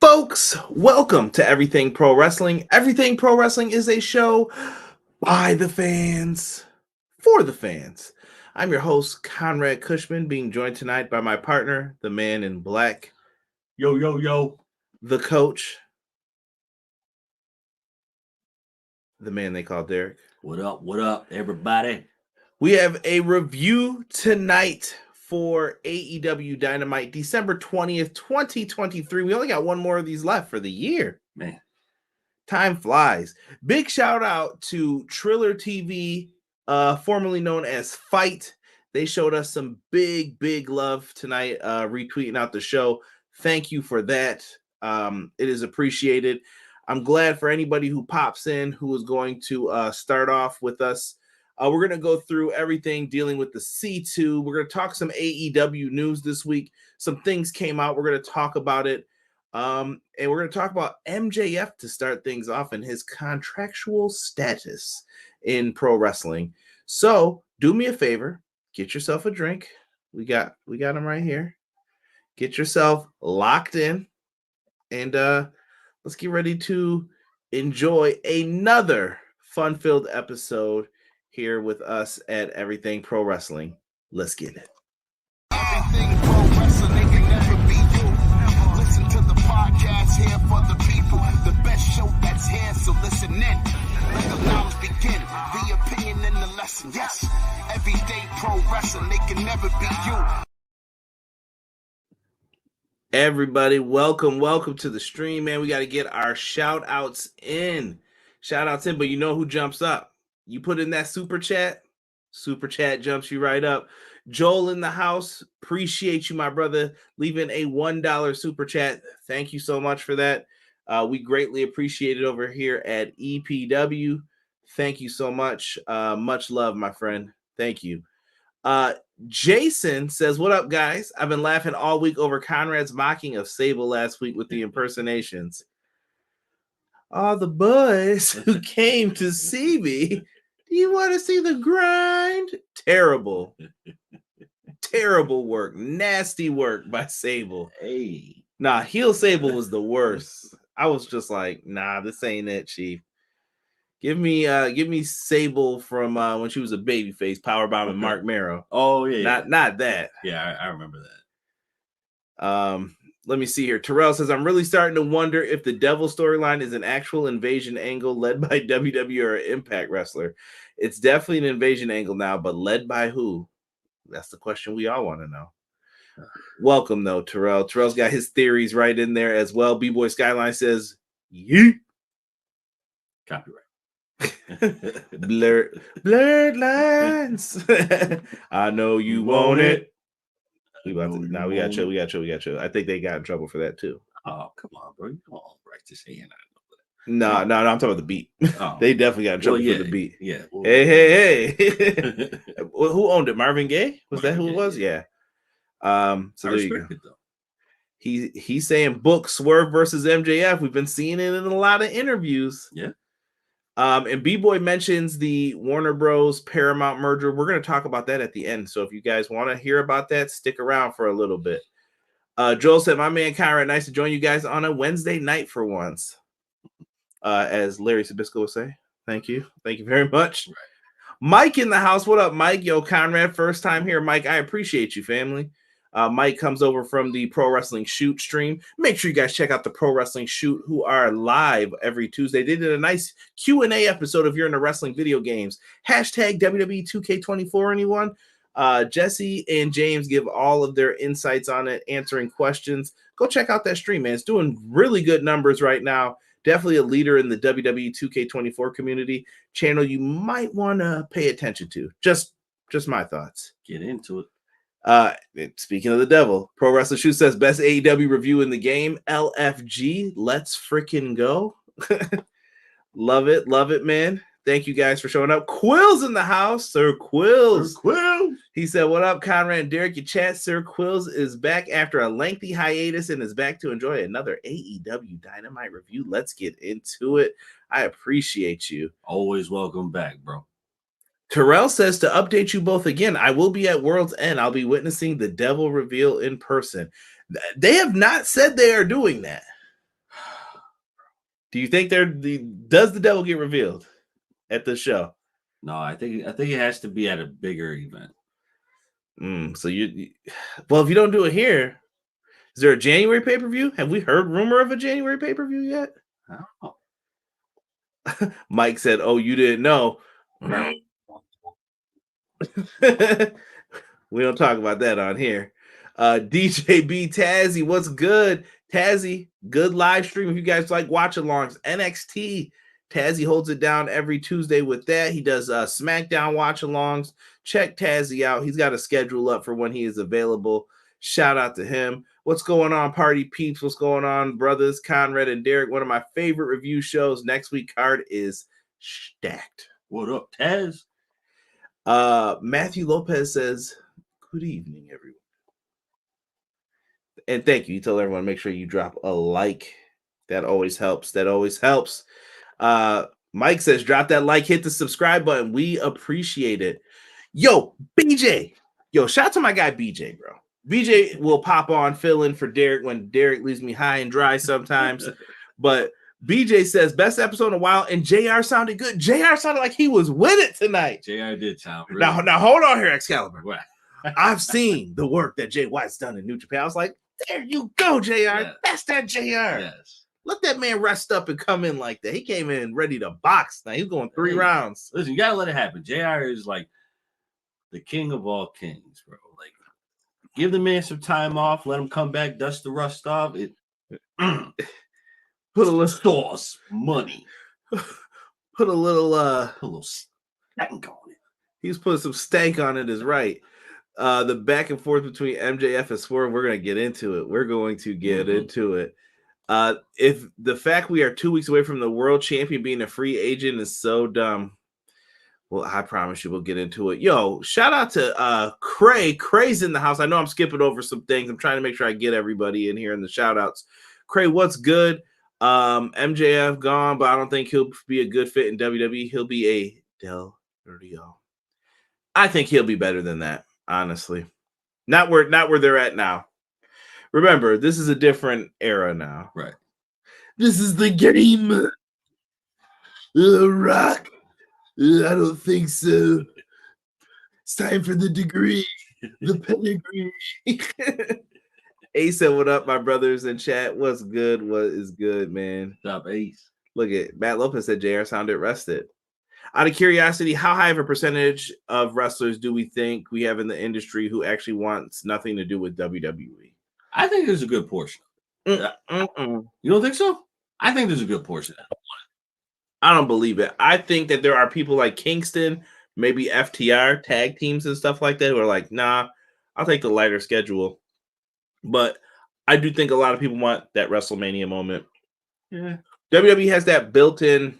Folks, welcome to Everything Pro Wrestling. Everything Pro Wrestling is a show by the fans, for the fans. I'm your host, Conrad Cushman, being joined tonight by my partner, the man in black. Yo, yo, yo. The coach. The man they call Derek. What up, everybody? We have a review tonight for AEW Dynamite, December 20th, 2023. We only got one more of these left for the year. Man, time flies. Big shout out to Triller TV, formerly known as Fight. They showed us some big love tonight, retweeting out the show. Thank you for that. It is appreciated. I'm glad for anybody who pops in, who is going to start off with us. We're going to go through everything dealing with the C2. We're going to talk some AEW news this week. Some things came out. We're going to talk about it. And we're going to talk about MJF to start things off and his contractual status in pro wrestling. So do me a favor. Get yourself a drink. We got them right here. Get yourself locked in. And let's get ready to enjoy another fun-filled episode here with us at Everything Pro Wrestling. Let's get it. Everything Pro Wrestling, they can never be you. Listen to the podcast here for the people. The best show that's here, so listen in. Let the knowledge begin. The opinion and the lesson. Yes, Everyday Pro Wrestling, they can never be you. Everybody, welcome to the stream, man. We got to get our shout-outs in. But you know who jumps up? You put in that super chat jumps you right up. Joel in the house, appreciate you, my brother, leaving a $1 super chat. Thank you so much for that. We greatly appreciate it over here at EPW. Thank you so much. Much love, my friend. Thank you. Jason says, what up, guys? I've been laughing all week over Conrad's mocking of Sable last week with the impersonations. All the boys who came to see me. Do you want to see the grind? Terrible work. Nasty work by Sable. Hey. Nah, heel Sable was the worst. I was just like, nah, this ain't it, Chief. Give me Sable from when she was a babyface, Powerbomb and Mark Marrow. Oh, yeah. Not that. Yeah, I remember that. Let me see here. Terrell says, I'm really starting to wonder if the Devil storyline is an actual invasion angle led by WWE or an Impact wrestler. It's definitely an invasion angle now, but led by who? That's the question we all want to know. Welcome, though, Terrell. Terrell's got his theories right in there as well. B-Boy Skyline says, yeet. Copyright. Blurred lines. I know you want it. We gotta chill. I think they got in trouble for that too. Oh, come on, bro. You know all right to say. No, I'm talking about the beat. Oh. They definitely got in trouble for the beat. Yeah. Hey. Who owned it? Marvin Gaye? Was that who it was? Yeah. So there you go. Though. He's saying book Swerve versus MJF. We've been seeing it in a lot of interviews. Yeah. And B-Boy mentions the Warner Bros. Paramount merger. We're going to talk about that at the end. So if you guys want to hear about that, stick around for a little bit. Joel said, my man Conrad, nice to join you guys on a Wednesday night for once. As Larry Sabisco would say. Thank you. Thank you very much. Right. Mike in the house. What up, Mike? Yo, Conrad, first time here. Mike, I appreciate you, family. Mike comes over from the Pro Wrestling Shoot stream. Make sure you guys check out the Pro Wrestling Shoot, who are live every Tuesday. They did a nice Q&A episode if you're into wrestling video games. Hashtag WWE 2K24, anyone? Jesse and James give all of their insights on it, answering questions. Go check out that stream, man. It's doing really good numbers right now. Definitely a leader in the WWE 2K24 community. Channel you might want to pay attention to. Just my thoughts. Get into it. Speaking of the devil, Pro Wrestling Shoot says best AEW review in the game. LFG, let's freaking go. Love it, man. Thank you guys for showing up. Quill's in the house, Sir Quills. Sir Quills. He said, what up, Conrad and Derek? Your chat, Sir Quills is back after a lengthy hiatus and is back to enjoy another AEW Dynamite review. Let's get into it. I appreciate you. Always welcome back, bro. Terrell says to update you both again, I will be at World's End. I'll be witnessing the Devil reveal in person. They have not said they are doing that. Do you think does the devil get revealed at the show? No, I think it has to be at a bigger event. So well, if you don't do it here, is there a January pay-per-view? Have we heard rumor of a January pay-per-view yet? I don't know. Mike said, "Oh, you didn't know." We don't talk about that on here. DJB Tazzy, what's good? Tazzy, good live stream. If you guys like watch-alongs, NXT. Tazzy holds it down every Tuesday with that. He does SmackDown watch-alongs. Check Tazzy out. He's got a schedule up for when he is available. Shout out to him. What's going on, party peeps? What's going on, brothers? Conrad and Derek. One of my favorite review shows. Next week card is stacked. What up, Taz? Matthew Lopez says, good evening, everyone. And thank you. You tell everyone, make sure you drop a like. That always helps. Mike says, drop that like, hit the subscribe button. We appreciate it. Yo, BJ. Yo, shout out to my guy BJ, bro. BJ will pop on, fill in for Derek when Derek leaves me high and dry sometimes. But BJ says, best episode in a while, and JR sounded good. JR sounded like he was with it tonight. JR did sound really Now hold on here, Excalibur. What? I've seen the work that Jay White's done in New Japan. I was like, there you go, JR. Yes. That's that JR. Yes. Let that man rest up and come in like that. He came in ready to box. Now he's going 3 rounds. Listen, you gotta let it happen. JR is like the king of all kings, bro. Like, give the man some time off, let him come back, dust the rust off. Put a little sauce, money. Put a little stank on it. He's putting some stank on it, is right. The back and forth between MJF and Swerve, we're gonna get into it. We're going to get into it. If the fact we are 2 weeks away from the world champion being a free agent is so dumb, well, I promise you we'll get into it. Yo, shout out to Cray. Cray's in the house. I know I'm skipping over some things. I'm trying to make sure I get everybody in here in the shout outs. Cray, what's good? MJF gone, but I don't think he'll be a good fit in WWE. He'll be a Del Rio. I think he'll be better than that, honestly. Not where they're at now. Remember, this is a different era now. Right. This is the game. Rock. I don't think so. It's time for the degree. The pedigree. Ace said, what up, my brothers in chat? What's good? What is good, man? What's up, Ace? Look at Matt Lopez said JR sounded rested. Out of curiosity, how high of a percentage of wrestlers do we think we have in the industry who actually wants nothing to do with WWE? I think there's a good portion. You don't think so? I think there's a good portion. I don't believe it. I think that there are people like Kingston, maybe FTR, tag teams and stuff like that who are like, nah, I'll take the lighter schedule. But I do think a lot of people want that WrestleMania moment. Yeah. WWE has that built-in,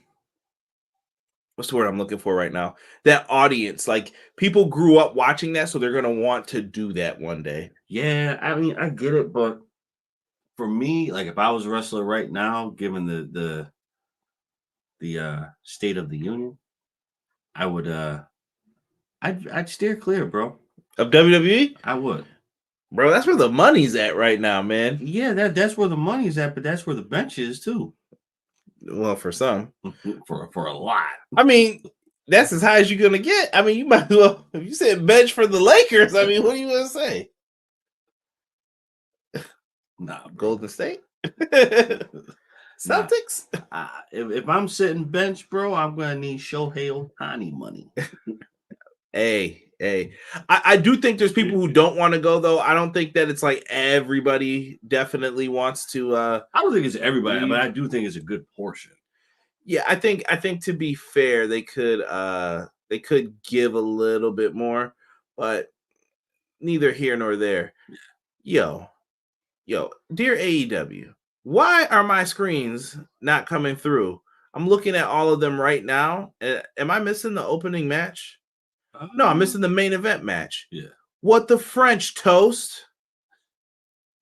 what's the word I'm looking for right now? That audience. Like, people grew up watching that, so they're going to want to do that one day. Yeah, I mean, I get it, but for me, like, if I was a wrestler right now, given the state of the union, I would I'd steer clear, bro. Of WWE? I would. Bro, that's where the money's at right now, man. Yeah, that's where the money's at, but that's where the bench is too. Well, for some. For a lot. I mean, that's as high as you're gonna get. I mean, you might as well, if you said bench for the Lakers, I mean, what do you want to say? Nah, bro. Golden State? Celtics? If I'm sitting bench, bro, I'm gonna need Shohei Ohtani money. Hey. I do think there's people who don't want to go, though. I don't think that it's like everybody definitely wants to. I don't think it's everybody, but I do think it's a good portion. Yeah, I think to be fair, they could give a little bit more, but neither here nor there. Yo, dear AEW, why are my screens not coming through? I'm looking at all of them right now. Am I missing the opening match? No, I'm missing the main event match. Yeah. What the French toast?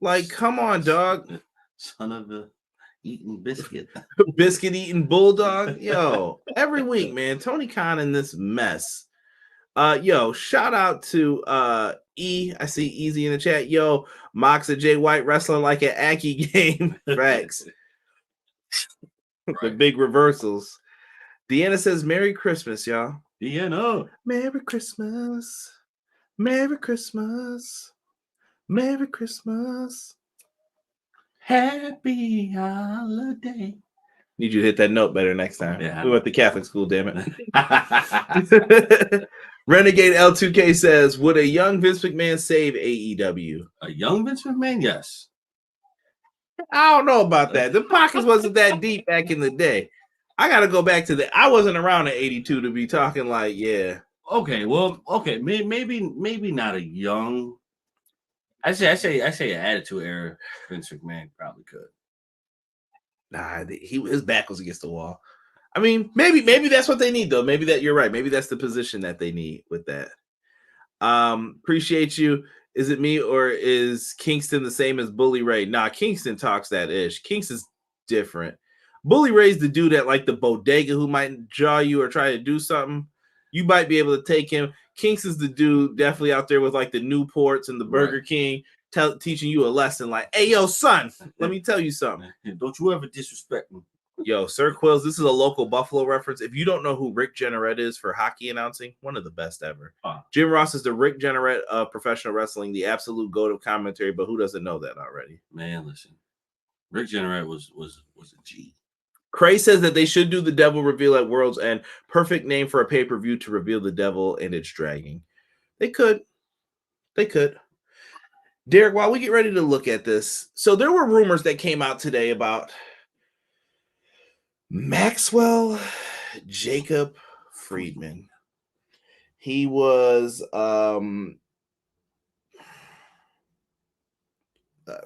Like, come on, dog. Son of a eating biscuit. Biscuit eating bulldog. Yo, every week, man. Tony Khan in this mess. Yo, shout out to E. I see Easy in the chat. Yo, Mox and Jay White wrestling like an Aki game. Facts. The big reversals. Deanna says, Merry Christmas, y'all. Deanna. Merry Christmas. Merry Christmas. Merry Christmas. Happy holiday. Need you to hit that note better next time. Yeah. We went to Catholic school, damn it. Renegade L2K says, would a young Vince McMahon save AEW? A young Vince McMahon? Yes. I don't know about that. The pockets wasn't that deep back in the day. I got to go back to I wasn't around in 82 to be talking like, yeah. Okay, well, okay, maybe not a young. I say attitude era. Vince McMahon probably could. Nah, his back was against the wall. I mean, maybe that's what they need though. Maybe that you're right. Maybe that's the position that they need with that. Appreciate you. Is it me or is Kingston the same as Bully Ray? Nah, Kingston talks that ish. Kingston's different. Bully Ray's the dude at like the bodega who might draw you or try to do something. You might be able to take him. Kingston's the dude definitely out there with like the Newports and the Burger King teaching you a lesson like, hey, yo, son, let me tell you something. Don't you ever disrespect me. Yo, Sir Quills, this is a local Buffalo reference. If you don't know who Rick Jenneret is for hockey announcing, one of the best ever. Jim Ross is the Rick Jenneret of professional wrestling, the absolute goat of commentary, but who doesn't know that already? Man, listen. Rick Jenneret was a G. Cray says that they should do the devil reveal at World's End. Perfect name for a pay-per-view to reveal the devil and its dragging. They could. Derek, while we get ready to look at this, so there were rumors that came out today about Maxwell Jacob Friedman. He was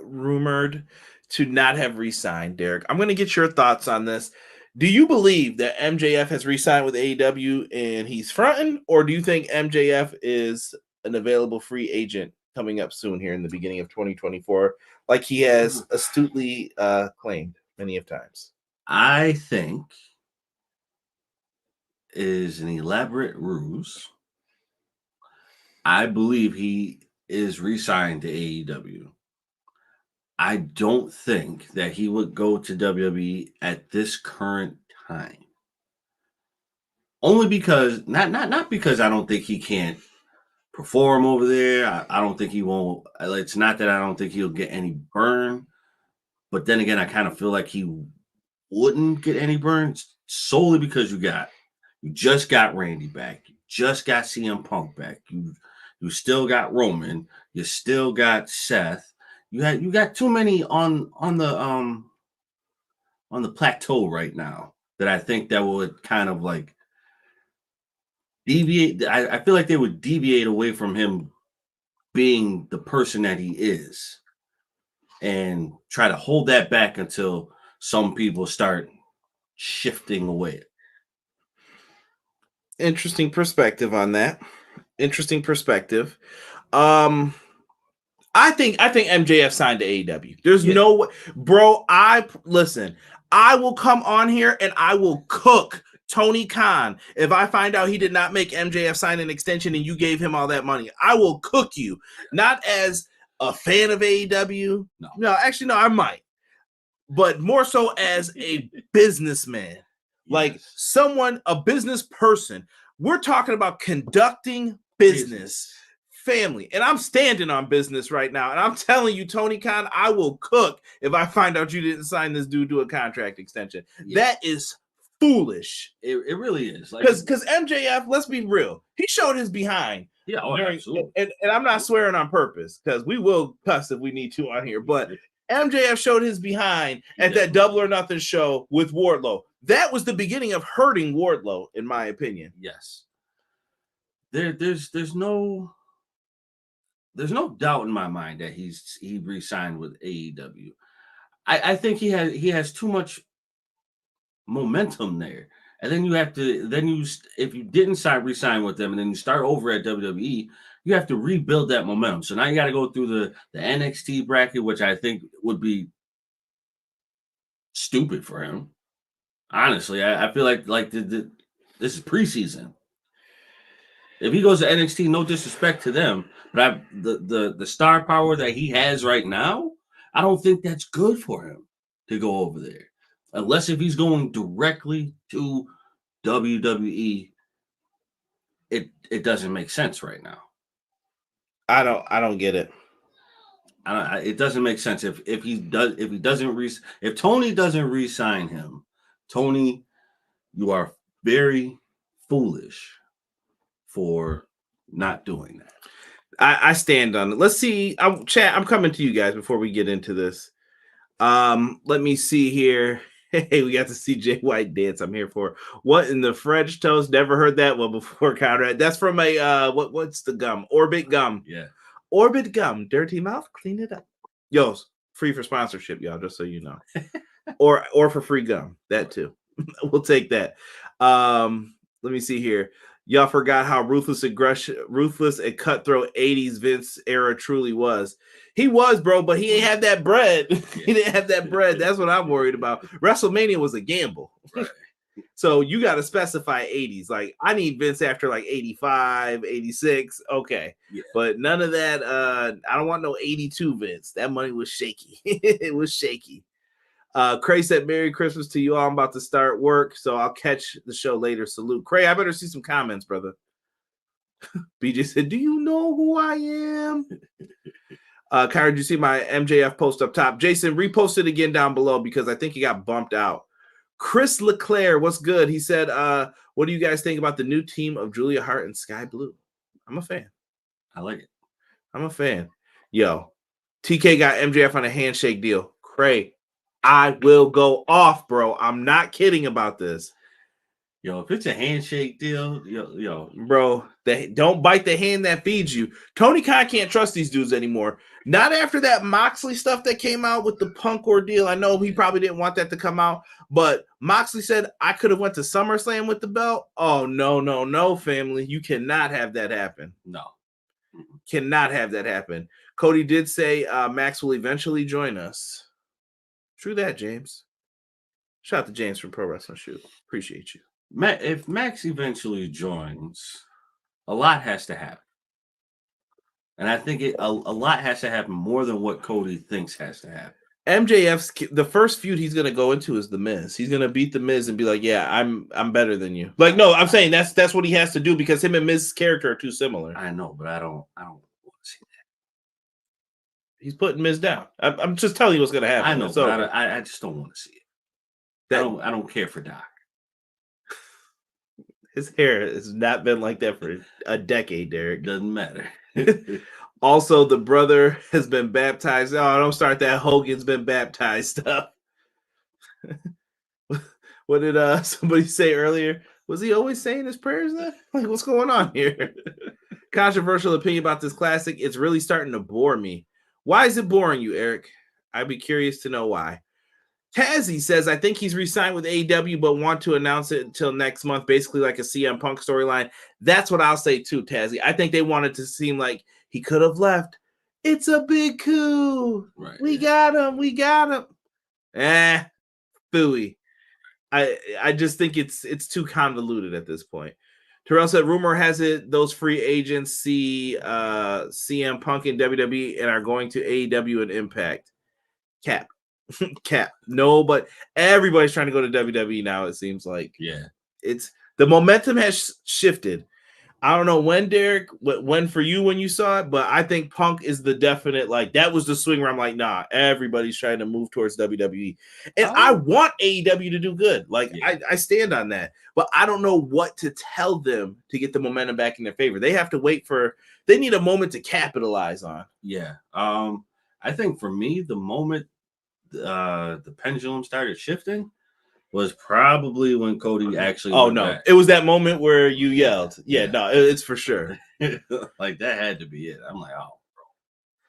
rumored to not have re-signed. Derek, I'm going to get your thoughts on this. Do you believe that MJF has re-signed with AEW and he's fronting, or do you think MJF is an available free agent coming up soon here in the beginning of 2024, like he has astutely claimed many of times? I think it is an elaborate ruse. I believe he is re-signed to AEW. I don't think that he would go to WWE at this current time. Only because, not because I don't think he can't perform over there. I don't think he won't. It's not that I don't think he'll get any burn. But then again, I kind of feel like he wouldn't get any burns solely because you just got Randy back. You just got CM Punk back. You still got Roman. You still got Seth. You got too many on the plateau right now that I think that would kind of like deviate. I feel like they would deviate away from him being the person that he is and try to hold that back until some people start shifting away. Interesting perspective on that. Interesting perspective. I think MJF signed to AEW. There's no way, bro. Listen. I will come on here and I will cook Tony Khan if I find out he did not make MJF sign an extension and you gave him all that money. I will cook you, not as a fan of AEW. No, actually, no, I might, but more so as a businessman, like someone, a business person. We're talking about conducting business. Family, and I'm standing on business right now, and I'm telling you, Tony Khan, I will cook if I find out you didn't sign this dude to a contract extension. That is foolish. It really is, because MJF, let's be real, he showed his behind. Yeah, absolutely. And I'm not swearing on purpose because we will cuss if we need to on here, but MJF showed his behind at that Double or Nothing show with Wardlow. That was the beginning of hurting Wardlow, in my opinion. Yes. There's no doubt in my mind that he re-signed with AEW. I think he has too much momentum there. And then if you didn't re-sign with them and then you start over at WWE, you have to rebuild that momentum. So now you got to go through the NXT bracket, which I think would be stupid for him. Honestly, I feel like this is preseason. If he goes to NXT, no disrespect to them, but the star power that he has right now, I don't think that's good for him to go over there. Unless if he's going directly to WWE, it doesn't make sense right now. I don't get it. It doesn't make sense if Tony doesn't re-sign him. Tony, you are very foolish for not doing that. I stand on it. Let's see. Chat, I'm coming to you guys before we get into this. Let me see here. Hey, we got to see Jay White dance. I'm here for it. What in the French toast? Never heard that one before, Conrad. That's from a what's the gum? Orbit gum. Yeah. Orbit gum. Dirty mouth, clean it up. Yo, free for sponsorship, y'all, just so you know. or for free gum. That too. We'll take that. Let me see here. Y'all forgot how ruthless and cutthroat 80s Vince era truly was. He was, bro, but he ain't have that bread. He didn't have that bread. That's what I'm worried about. WrestleMania was a gamble. Right. So you got to specify 80s. Like, I need Vince after like 85, 86. Okay. Yeah. But none of that. I don't want no 82 Vince. That money was shaky. It was shaky. Cray said, Merry Christmas to you all. I'm about to start work, so I'll catch the show later. Salute. Cray, I better see some comments, brother. BJ said, do you know who I am? Kyra, did you see my MJF post up top? Jason, repost it again down below because I think he got bumped out. Chris Leclerc, what's good? He said, what do you guys think about the new team of Julia Hart and Sky Blue? I'm a fan. I like it. I'm a fan. Yo, TK got MJF on a handshake deal. Cray, I will go off, bro. I'm not kidding about this. Yo, if it's a handshake deal, yo. Bro, don't bite the hand that feeds you. Tony Khan can't trust these dudes anymore. Not after that Moxley stuff that came out with the Punk ordeal. I know he probably didn't want that to come out, but Moxley said, I could have went to SummerSlam with the belt. Oh, no, family. You cannot have that happen. No. Cannot have that happen. Cody did say Max will eventually join us. True that, James. Shout out to James from Pro Wrestling Shoot. Appreciate you. If Max eventually joins, a lot has to happen. And I think a lot has to happen more than what Cody thinks has to happen. MJF's the first feud he's gonna go into is the Miz. He's gonna beat the Miz and be like, "Yeah, I'm better than you." Like, no, I'm saying that's what he has to do because him and Miz's character are too similar. I know, but I don't want to see that. He's putting Miz down. I'm just telling you what's gonna happen. I know, but I just don't want to see it. I don't care for Doc. His hair has not been like that for a decade, Derek. Doesn't matter. Also, the brother has been baptized. Oh, don't start that Hogan's been baptized stuff. What did somebody say earlier? Was he always saying his prayers then? Like, what's going on here? Controversial opinion about this classic. It's really starting to bore me. Why is it boring you, Eric? I'd be curious to know why. Tazzy says, I think he's re-signed with AEW, but want to announce it until next month, basically like a CM Punk storyline. That's what I'll say too, Tazzy. I think they wanted to seem like he could have left. It's a big coup. Right. We got him. Phooey. I just think it's too convoluted at this point. Terrell said, rumor has it those free agents see CM Punk in WWE and are going to AEW and Impact. Cap. No, but everybody's trying to go to WWE now, it seems like. Yeah. It's the momentum has shifted. I don't know when, Derek, when for you when you saw it, but I think Punk is the definite, like, that was the swing where I'm like, nah, everybody's trying to move towards WWE. And I want AEW to do good. Like, yeah. I stand on that. But I don't know what to tell them to get the momentum back in their favor. They have to they need a moment to capitalize on. Yeah. I think for me, the moment the pendulum started shifting was probably when Cody actually back. It was that moment where you yelled. Yeah. No, it's for sure. Like, that had to be it. I'm like, oh, bro,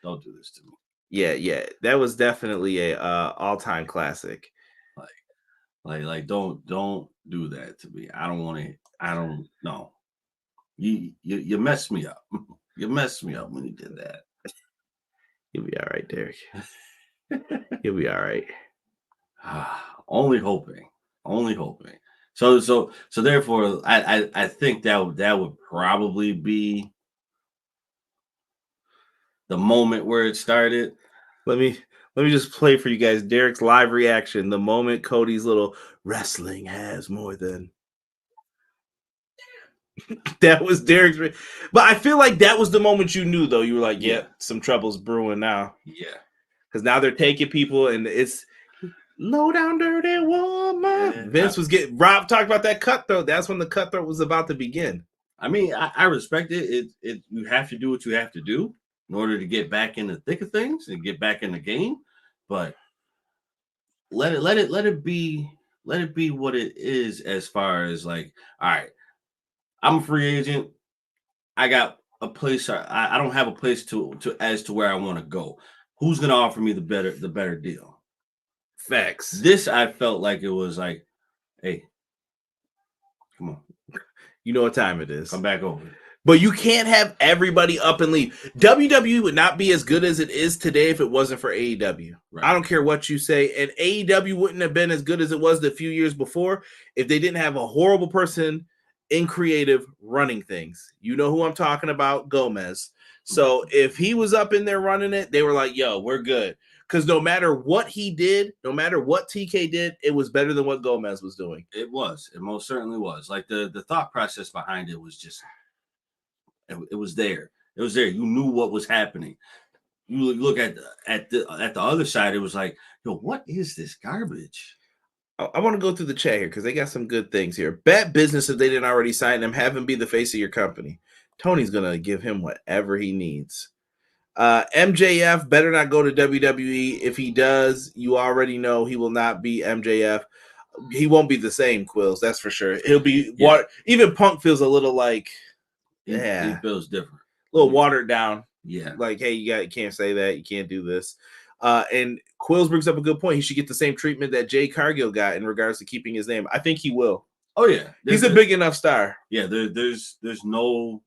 don't do this to me. Yeah. That was definitely a all-time classic. Like don't do that to me. I don't know. You messed me up. You messed me up when you did that. You'll be all right, Derek. You'll be all right. Only hoping. So therefore, I think that would probably be the moment where it started. Let me Let me just play for you guys Derek's live reaction the moment Cody's little wrestling has more than. That was Derek's. But I feel like that was the moment you knew, though. You were like, yeah, some trouble's brewing now. Yeah. Because now they're taking people and it's low down dirty woman. Yeah, Vince was getting. Rob talked about that cutthroat. That's when the cutthroat was about to begin. I mean, I respect it. You have to do what you have to do in order to get back in the thick of things and get back in the game. But let it be what it is as far as like, all right, I'm a free agent. I got a place. I don't have a place to as to where I want to go. Who's gonna offer me the better deal? Facts. This I felt like it was like, hey, come on. You know what time it is. Come back over. But you can't have everybody up and leave. WWE would not be as good as it is today if it wasn't for AEW. Right. I don't care what you say. And AEW wouldn't have been as good as it was the few years before if they didn't have a horrible person in creative running things. You know who I'm talking about? Gomez. So if he was up in there running it, they were like, yo, we're good. Because no matter what he did, no matter what TK did, it was better than what Gomez was doing. It was. It most certainly was. Like the thought process behind it was just, it was there. It was there. You knew what was happening. You look at the other side, it was like, yo, what is this garbage? I want to go through the chat here because they got some good things here. Bad business if they didn't already sign him. Have him be the face of your company. Tony's going to give him whatever he needs. MJF better not go to WWE. If he does, you already know he will not be MJF. He won't be the same, Quills. That's for sure. He'll be even Punk feels a little like, he feels different, a little watered down. Yeah, like, hey, you can't say that. You can't do this. And Quills brings up a good point. He should get the same treatment that Jay Cargill got in regards to keeping his name. I think he will. Oh yeah, he's a big enough star. Yeah, there's no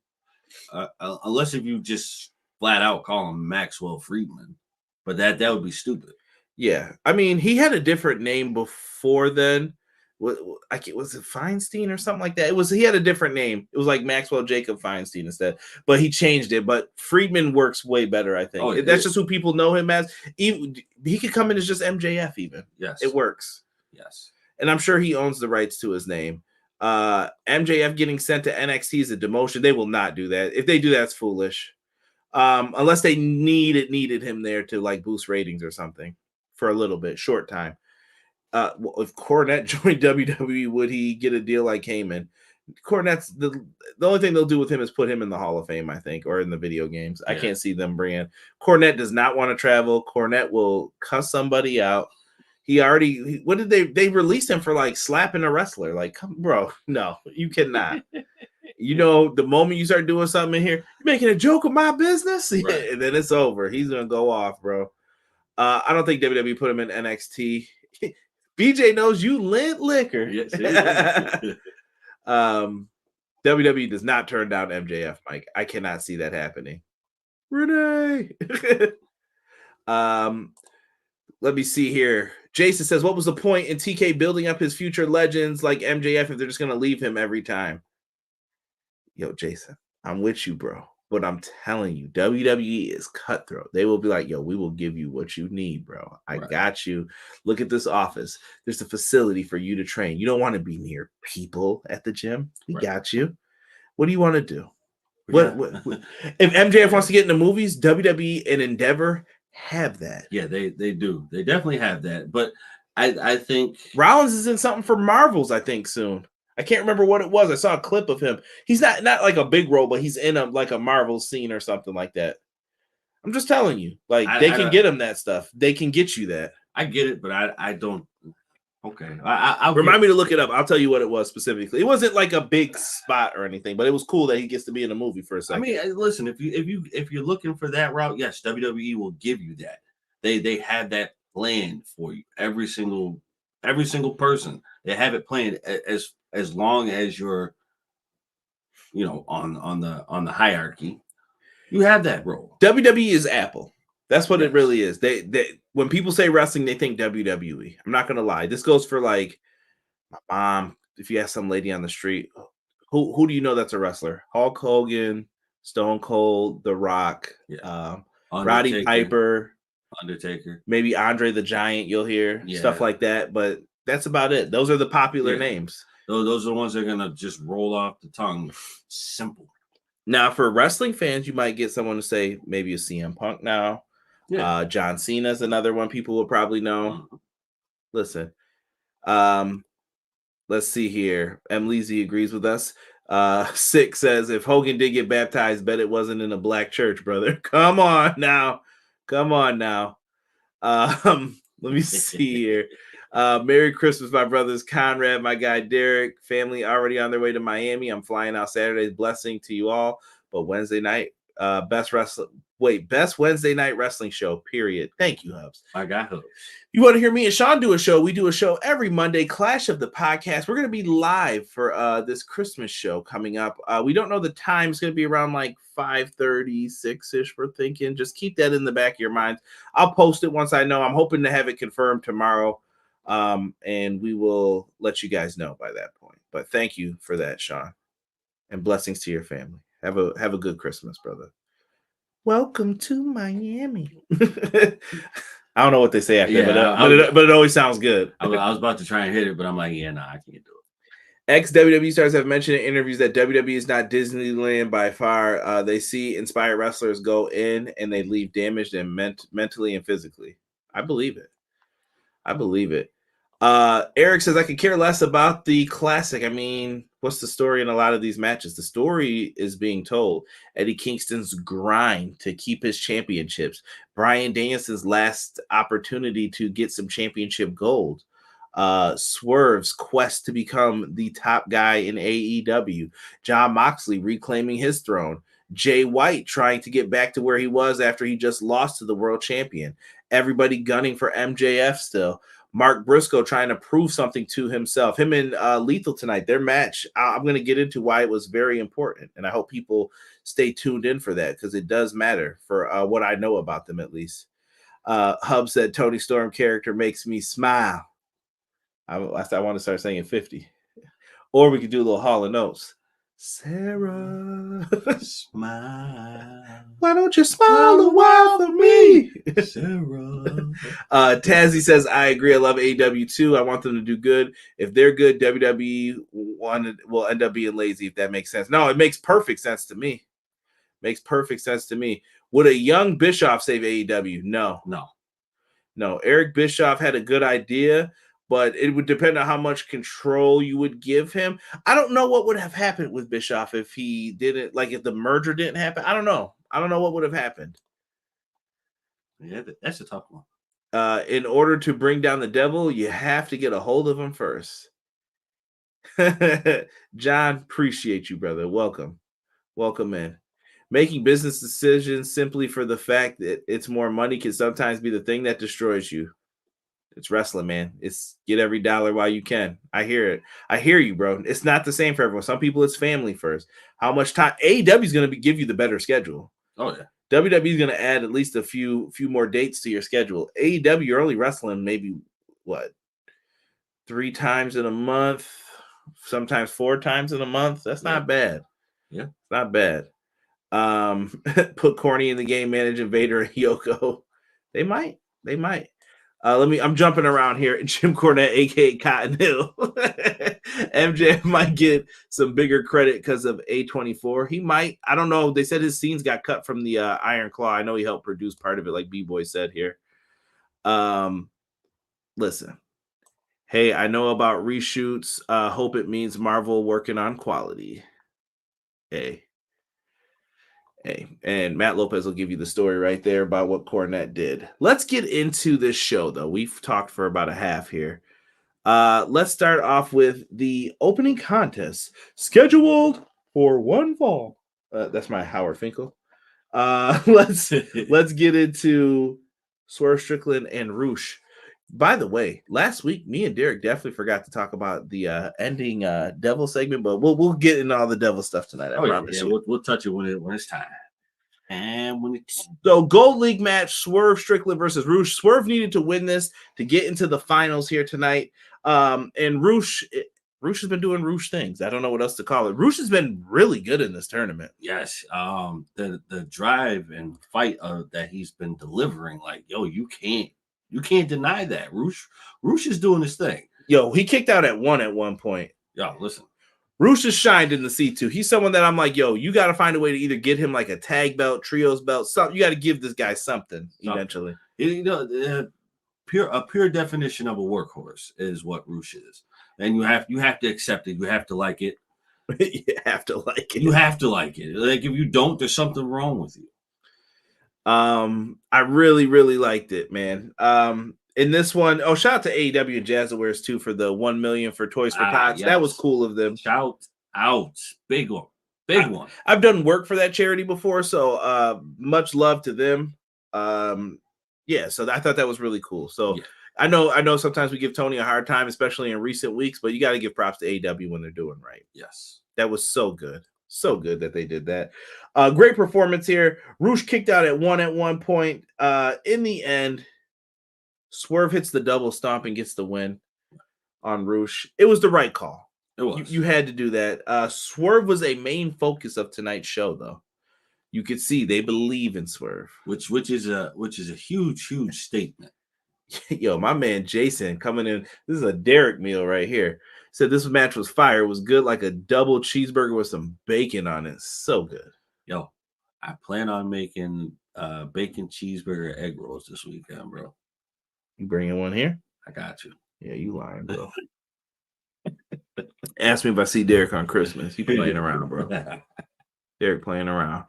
unless if you just flat out call him Maxwell Friedman, but that would be stupid. Yeah, I mean, he had a different name before then. Was it Feinstein or something like that? He had a different name. It was like Maxwell Jacob Feinstein instead, but he changed it. But Friedman works way better, I think. Oh, that's just who people know him as. He could come in as just MJF even. Yes, it works. Yes, and I'm sure he owns the rights to his name. MJF getting sent to NXT is a demotion. They will not do that. If they do, that's foolish. Unless they needed him there to like boost ratings or something for a little bit, short time. If Cornette joined WWE, would he get a deal like Heyman? Cornette's the only thing they'll do with him is put him in the Hall of Fame, I think, or in the video games. Yeah. I can't see them bringing. Cornette does not want to travel. Cornette will cuss somebody out. What did they released him for like slapping a wrestler? Like, come, bro, no, you cannot. You know, the moment you start doing something in here, you're making a joke of my business, right. Yeah, and then it's over. He's gonna go off, bro. I don't think WWE put him in NXT. BJ knows you lint liquor. Yes, WWE does not turn down MJF, Mike. I cannot see that happening. Renee. Let me see here. Jason says, what was the point in TK building up his future legends like MJF if they're just going to leave him every time? Yo, Jason, I'm with you, bro. But I'm telling you, WWE is cutthroat. They will be like, yo, we will give you what you need, bro. I got you. Look at this office. There's a facility for you to train. You don't want to be near people at the gym. We got you. What do you want to do? What if MJF wants to get into movies, WWE and Endeavor have that. Yeah, they do. They definitely have that. But I think Rollins is in something for Marvels, I think, soon. I can't remember what it was. I saw a clip of him. He's not like a big role, but he's in a Marvel scene or something like that. I'm just telling you, like they can get him that stuff. They can get you that. I get it, but I don't. Okay, remind me to look it up. I'll tell you what it was specifically. It wasn't like a big spot or anything, but it was cool that he gets to be in a movie for a second. I mean, listen, if you're looking for that route, yes, WWE will give you that. They have that planned for you. Every single person, they have it planned as long as you're, on the hierarchy, you have that role. WWE is Apple. That's what it really is. They when people say wrestling, they think WWE. I'm not gonna lie. This goes for like my mom. If you ask some lady on the street, who do you know that's a wrestler? Hulk Hogan, Stone Cold, The Rock, Roddy Piper. Undertaker. Maybe Andre the Giant, you'll hear stuff Yeah. like that, but that's about it. Those are the popular names. Those are the ones that are gonna just roll off the tongue. Simple. Now, for wrestling fans, you might get someone to say maybe a CM Punk now. Yeah. John Cena is another one people will probably know. Mhm. Listen, let's see here. M. Leezy agrees with us. Sick says, if Hogan did get baptized, bet it wasn't in a black church, brother. Come on now. Let me see here. Merry Christmas, my brothers. Conrad, my guy Derek, family already on their way to Miami. I'm flying out Saturday. Blessing to you all. But Wednesday night, best Wednesday night wrestling show, period. Thank you, Hubs. I got Hubs. You want to hear me and Sean do a show? We do a show every Monday, Clash of the Podcast. We're going to be live for this Christmas show coming up. We don't know the time. It's going to be around like 5:36-ish, we're thinking. Just keep that in the back of your minds. I'll post it once I know. I'm hoping to have it confirmed tomorrow, and we will let you guys know by that point. But thank you for that, Sean, and blessings to your family. Have a good Christmas, brother. Welcome to Miami. I don't know what they say after, but it always sounds good. I was about to try and hit it, but I'm like, yeah, nah, I can't do it. Ex-WWE stars have mentioned in interviews that WWE is not Disneyland by far. They see inspired wrestlers go in and they leave damaged and mentally and physically. I believe it. Eric says, I could care less about the classic. I mean, what's the story in a lot of these matches? The story is being told. Eddie Kingston's grind to keep his championships. Bryan Danielson's last opportunity to get some championship gold. Swerve's quest to become the top guy in AEW. Jon Moxley reclaiming his throne. Jay White trying to get back to where he was after he just lost to the world champion. Everybody gunning for MJF still. Mark Briscoe trying to prove something to himself. Him and Lethal tonight, their match, I'm going to get into why it was very important. And I hope people stay tuned in for that because it does matter for what I know about them at least. Hub said, Tony Storm character makes me smile. I want to start saying 50. Or we could do a little Hall of Notes. Sarah, smile. Why don't you smile a while for me? Sarah. Tazzy says, I agree. I love AEW too. I want them to do good. If they're good, WWE will end up being lazy, if that makes sense. No, it makes perfect sense to me. Would a young Bischoff save AEW? No. Eric Bischoff had a good idea, but it would depend on how much control you would give him. I don't know what would have happened with Bischoff if he didn't, like if the merger didn't happen. I don't know what would have happened. Yeah, that's a tough one. In order to bring down the devil, you have to get a hold of him first. John, appreciate you, brother. Welcome in. Making business decisions simply for the fact that it's more money can sometimes be the thing that destroys you. It's wrestling, man. It's get every dollar while you can. I hear it. I hear you, bro. It's not the same for everyone. Some people, it's family first. How much time? AEW is going to give you the better schedule. Oh, yeah. WWE is going to add at least a few more dates to your schedule. AEW, you're only wrestling maybe, 3 times in a month, sometimes 4 times in a month. That's not bad. Yeah. It's not bad. Put Corny in the game, managing Vader and Yoko. They might. I'm jumping around here. Jim Cornette, aka Cotton Hill. MJ might get some bigger credit because of A24. He might. I don't know. They said his scenes got cut from the Iron Claw. I know he helped produce part of it, like B-Boy said here. Listen. Hey, I know about reshoots. Hope it means Marvel working on quality. Hey, and Matt Lopez will give you the story right there about what Cornette did. Let's get into this show, though. We've talked for about a half here. Let's start off with the opening contest scheduled for one fall. That's my Howard Finkel. Let's get into Swerve Strickland and Roosh. By the way, last week, me and Derek definitely forgot to talk about the ending devil segment, but we'll get into all the devil stuff tonight. I promise you. We'll touch it when it's time. And when it's so Gold League match, Swerve Strickland versus Roosh. Swerve needed to win this to get into the finals here tonight. And Roosh, Roosh has been doing Roosh things. I don't know what else to call it. Roosh has been really good in this tournament. Yes, the drive and fight that he's been delivering, like yo, you can't deny that. Roosh is doing his thing. Yo, he kicked out at one point. Yo, listen, Roosh has shined in the C2. He's someone that I'm like, yo, you got to find a way to either get him like a tag belt, trios belt, something. You got to give this guy something eventually. You know, a pure definition of a workhorse is what Roosh is, and you have to accept it. You have to like it. You have to like it. You have to like it. Like if you don't, there's something wrong with you. I really, really liked it, man. In this one, shout out to AEW and Jazzawares too for the 1 million for Toys for Tots. Yes. That was cool of them. Shout out, big one. I've done work for that charity before, so much love to them. Yeah, so I thought that was really cool. So yeah. I know sometimes we give Tony a hard time, especially in recent weeks, but you got to give props to AEW when they're doing right. Yes. That was so good. So good that they did that. Great performance here. Roosh kicked out at one point. In the end, Swerve hits the double stomp and gets the win on Roosh. It was the right call. It was. You had to do that. Swerve was a main focus of tonight's show, though. You could see they believe in Swerve, which is a huge statement. Yo, my man Jason coming in. This is a Derek meal right here. Said this match was fire. It was good, like a double cheeseburger with some bacon on it. So good. Yo, I plan on making bacon cheeseburger egg rolls this weekend, bro. You bringing one here? I got you. Yeah, you lying, bro. Ask me if I see Derek on Christmas. He playing around, bro. Derek playing around.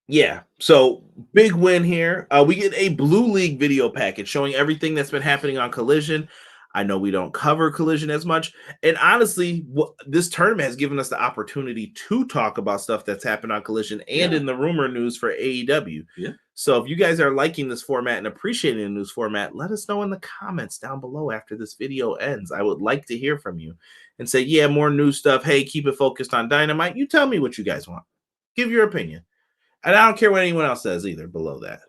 Yeah, so big win here. We get a Blue League video package showing everything that's been happening on Collision. I know we don't cover Collision as much, and honestly, this tournament has given us the opportunity to talk about stuff that's happened on Collision and in the rumor news for AEW. Yeah. So if you guys are liking this format and appreciating the news format, let us know in the comments down below after this video ends. I would like to hear from you and say, yeah, more news stuff. Hey, keep it focused on Dynamite. You tell me what you guys want. Give your opinion. And I don't care what anyone else says either below that.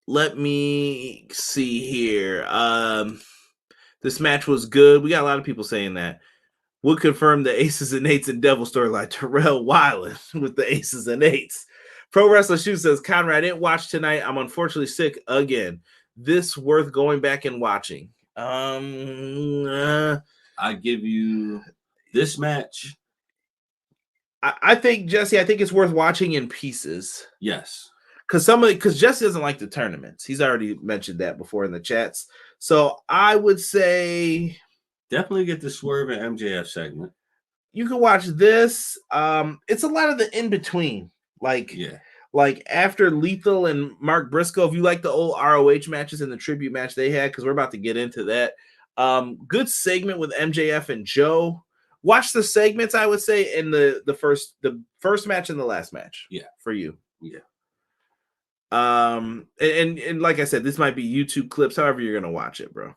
Let me see here. This match was good. We got a lot of people saying that. Would confirm the Aces and Eights and Devil storyline. Terrell Wyland with the Aces and Eights. Pro Wrestler Shoe says, Conrad, I didn't watch tonight. I'm unfortunately sick again. This worth going back and watching. I give you this match. I think, Jesse, it's worth watching in pieces. Yes. Because Jesse doesn't like the tournaments. He's already mentioned that before in the chats. So I would say definitely get the Swerve and MJF segment. You can watch this. It's a lot of the in-between. Like after Lethal and Mark Briscoe, if you like the old ROH matches and the tribute match they had, because we're about to get into that. Good segment with MJF and Joe. Watch the segments, I would say, in the first match and the last match. Yeah. For you. Yeah. And like I said, this might be YouTube clips, however you're gonna watch it, bro.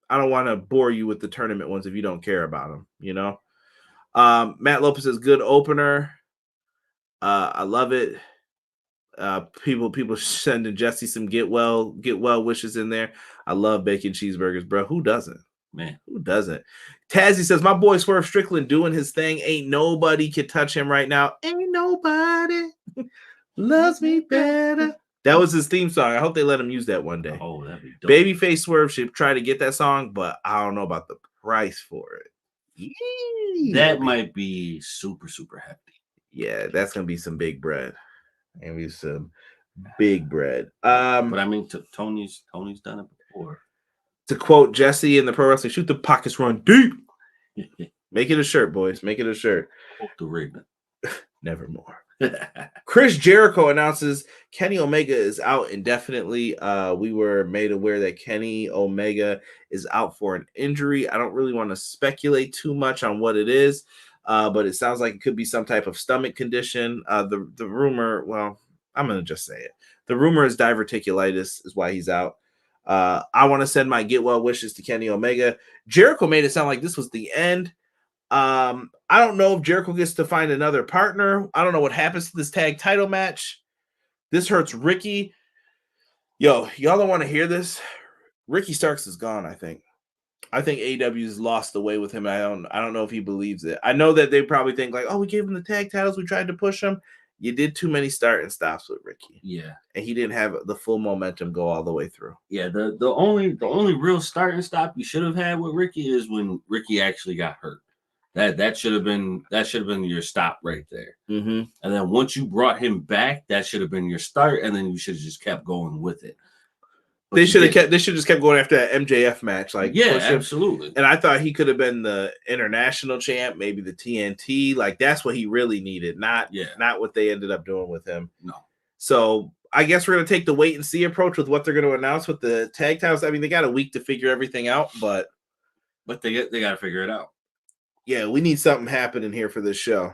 I don't want to bore you with the tournament ones if you don't care about them, you know. Matt Lopez says good opener. I love it. People sending Jesse some get well wishes in there. I love bacon cheeseburgers, bro. Who doesn't? Man, who doesn't? Tazzy says my boy Swerve Strickland doing his thing. Ain't nobody can touch him right now. Ain't nobody loves me better. That was his theme song. I hope they let him use that one day. Oh, that'd be dope. Babyface Swerve should try to get that song, but I don't know about the price for it. Yee. That might be super, super hefty. Yeah, that's gonna be some big bread. Maybe some big bread. But I mean, Tony's done it before. To quote Jesse in the Pro Wrestling, shoot the pockets run deep. Make it a shirt, boys. Make it a shirt. The Raven. Nevermore. Chris Jericho announces Kenny Omega is out indefinitely. We were made aware that Kenny Omega is out for an injury. I don't really want to speculate too much on what it is, but it sounds like it could be some type of stomach condition. The rumor, well, I'm going to just say it. The rumor is diverticulitis is why he's out. I want to send my get well wishes to Kenny Omega. Jericho made it sound like this was the end. I don't know if Jericho gets to find another partner. I don't know what happens to this tag title match. This hurts Ricky. Yo, y'all don't want to hear this. Ricky Starks is gone, I think. I think AEW's lost the way with him. I don't know if he believes it. I know that they probably think like, oh, we gave him the tag titles, we tried to push him. You did too many start and stops with Ricky. Yeah. And he didn't have the full momentum go all the way through. Yeah, the only real start and stop you should have had with Ricky is when Ricky actually got hurt. That should have been your stop right there. Mm-hmm. And then once you brought him back, that should have been your start, and then you should have just kept going with it. But They should have just kept going after that MJF match. Like, yeah, push him. absolutely. And I thought he could have been the international champ, maybe the TNT. Like, that's what he really needed, not what they ended up doing with him. No. So I guess we're gonna take the wait and see approach with what they're gonna announce with the tag titles. I mean, they got a week to figure everything out, but they got to figure it out. Yeah, we need something happening here for this show.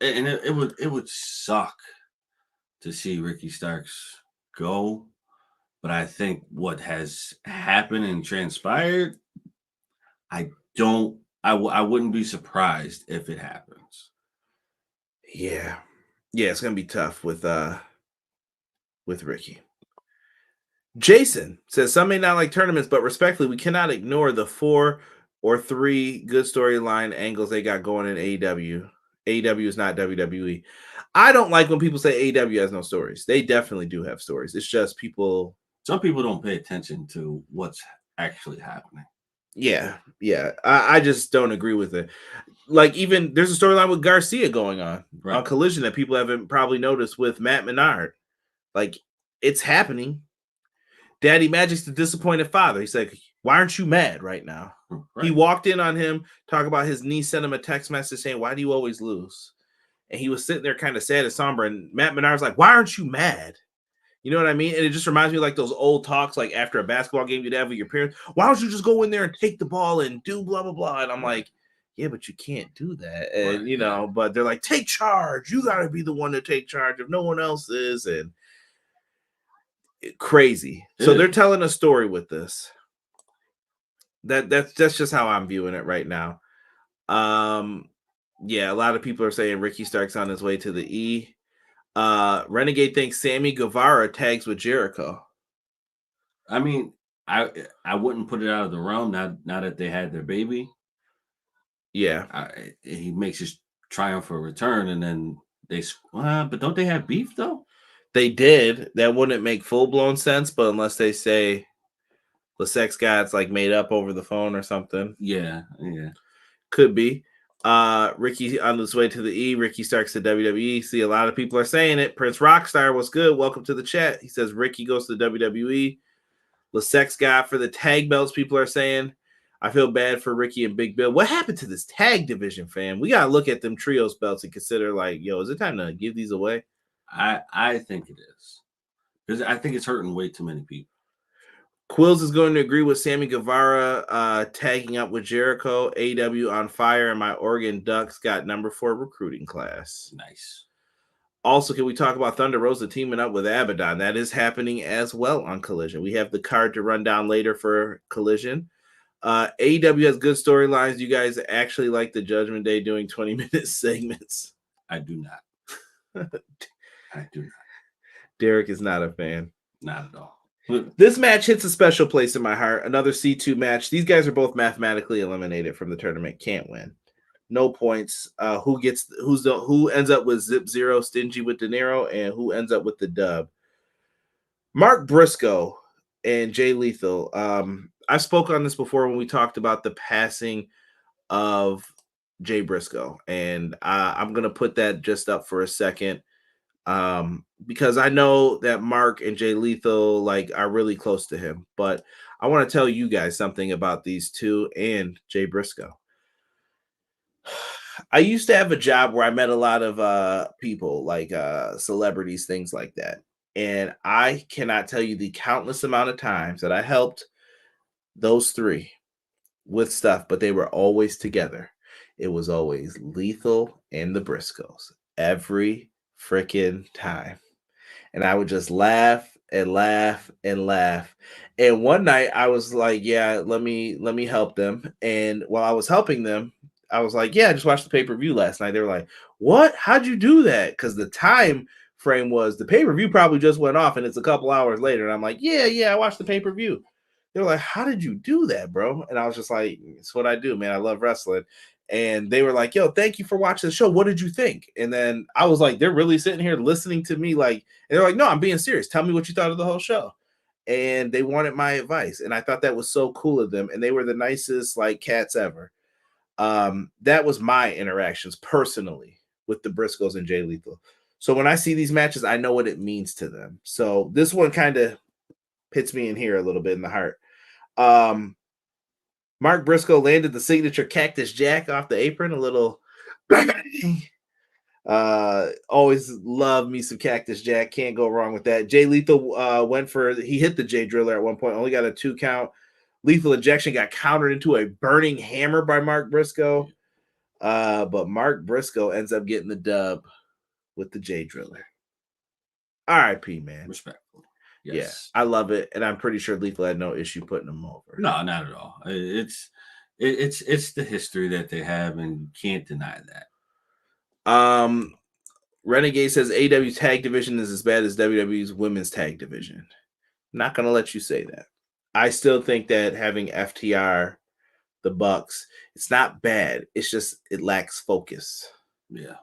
And it would suck to see Ricky Starks go, but I think what has happened and transpired, I wouldn't be surprised if it happens. Yeah, it's gonna be tough with Ricky. Jason says some may not like tournaments, but respectfully, we cannot ignore the 4 or 3 good storyline angles they got going in AEW. AEW is not WWE. I don't like when people say AEW has no stories. They definitely do have stories. It's just some people don't pay attention to what's actually happening. Yeah. I just don't agree with it. Like, even there's a storyline with Garcia going on Collision that people haven't probably noticed with Matt Menard. Like, it's happening. Daddy Magic's the disappointed father. He's like, why aren't you mad right now? Right. He walked in on him, talk about his niece sent him a text message saying, why do you always lose? And he was sitting there kind of sad and somber. And Matt Menard's like, why aren't you mad? You know what I mean? And it just reminds me of like those old talks, like after a basketball game you'd have with your parents. Why don't you just go in there and take the ball and do blah, blah, blah? And I'm like, yeah, but you can't do that. And, you know, but they're like, take charge. You got to be the one to take charge if no one else is. And crazy. So they're telling a story with this. That's just how I'm viewing it right now. Yeah, a lot of people are saying Ricky Stark's on his way to the E. Renegade thinks Sammy Guevara tags with Jericho. I mean, I wouldn't put it out of the realm now that they had their baby. Yeah, he makes his triumphant return, and then but don't they have beef though? They did. That wouldn't make full-blown sense, but unless they say the sex god's like made up over the phone or something. Yeah. Could be. Ricky on his way to the E. Ricky Starks to WWE. See, a lot of people are saying it. Prince Rockstar, what's good? Welcome to the chat. He says Ricky goes to the WWE. The sex god for the tag belts, people are saying. I feel bad for Ricky and Big Bill. What happened to this tag division, fam? We got to look at them trios belts and consider like, yo, is it time to give these away? I think it is, because I think it's hurting way too many people. Quills is going to agree with Sammy Guevara tagging up with Jericho. AEW on fire, and my Oregon Ducks got number 4 recruiting class. Nice. Also, can we talk about Thunder Rosa teaming up with Abaddon? That is happening as well on Collision. We have the card to run down later for Collision. AEW has good storylines. You guys actually like the Judgment Day doing 20-minute segments? I do not. I do not. Derek is not a fan. Not at all. This match hits a special place in my heart. Another C2 match. These guys are both mathematically eliminated from the tournament. Can't win. No points. Who ends up with Zip Zero, Stingy with De Niro, and who ends up with the dub? Mark Briscoe and Jay Lethal. I spoke on this before when we talked about the passing of Jay Briscoe, and I'm gonna put that just up for a second. Because I know that Mark and Jay Lethal like are really close to him, but I want to tell you guys something about these two and Jay Briscoe. I used to have a job where I met a lot of people like celebrities, things like that. And I cannot tell you the countless amount of times that I helped those three with stuff, but they were always together. It was always Lethal and the Briscoes every freaking time. And I would just laugh and laugh and laugh. And one night I was like, yeah, let me help them. And while I was helping them, I was like, yeah, I just watched the pay-per-view last night. They were like, what? How'd you do that? Because the time frame was the pay-per-view probably just went off and it's a couple hours later. And I'm like, yeah, I watched the pay-per-view. They were like, "How did you do that, bro?" And I was just like, "It's what I do, man. I love wrestling." And they were like, "Yo, thank you for watching the show. What did you think?" And then I was like, "They're really sitting here listening to me, like," and they're like, "No, I'm being serious. Tell me what you thought of the whole show." And they wanted my advice, and I thought that was so cool of them. And they were the nicest like cats ever. That was my interactions personally with the Briscoes and Jay Lethal. So when I see these matches, I know what it means to them. So this one kind of hits me in here a little bit in the heart. Mark Briscoe landed the signature Cactus Jack off the apron, a little always love me some Cactus Jack, can't go wrong with that. Jay Lethal he hit the Jay Driller at one point, only got a 2 count. Lethal injection got countered into a burning hammer by Mark Briscoe. But Mark Briscoe ends up getting the dub with the Jay Driller. RIP, man. Respectful. Yes. Yeah, I love it, and I'm pretty sure Lethal had no issue putting him over. No, not at all. It's the history that they have, and you can't deny that. Renegade says AEW's tag division is as bad as WWE's women's tag division. Not gonna let you say that. I still think that having FTR, the Bucks, it's not bad. It's just it lacks focus. Yeah.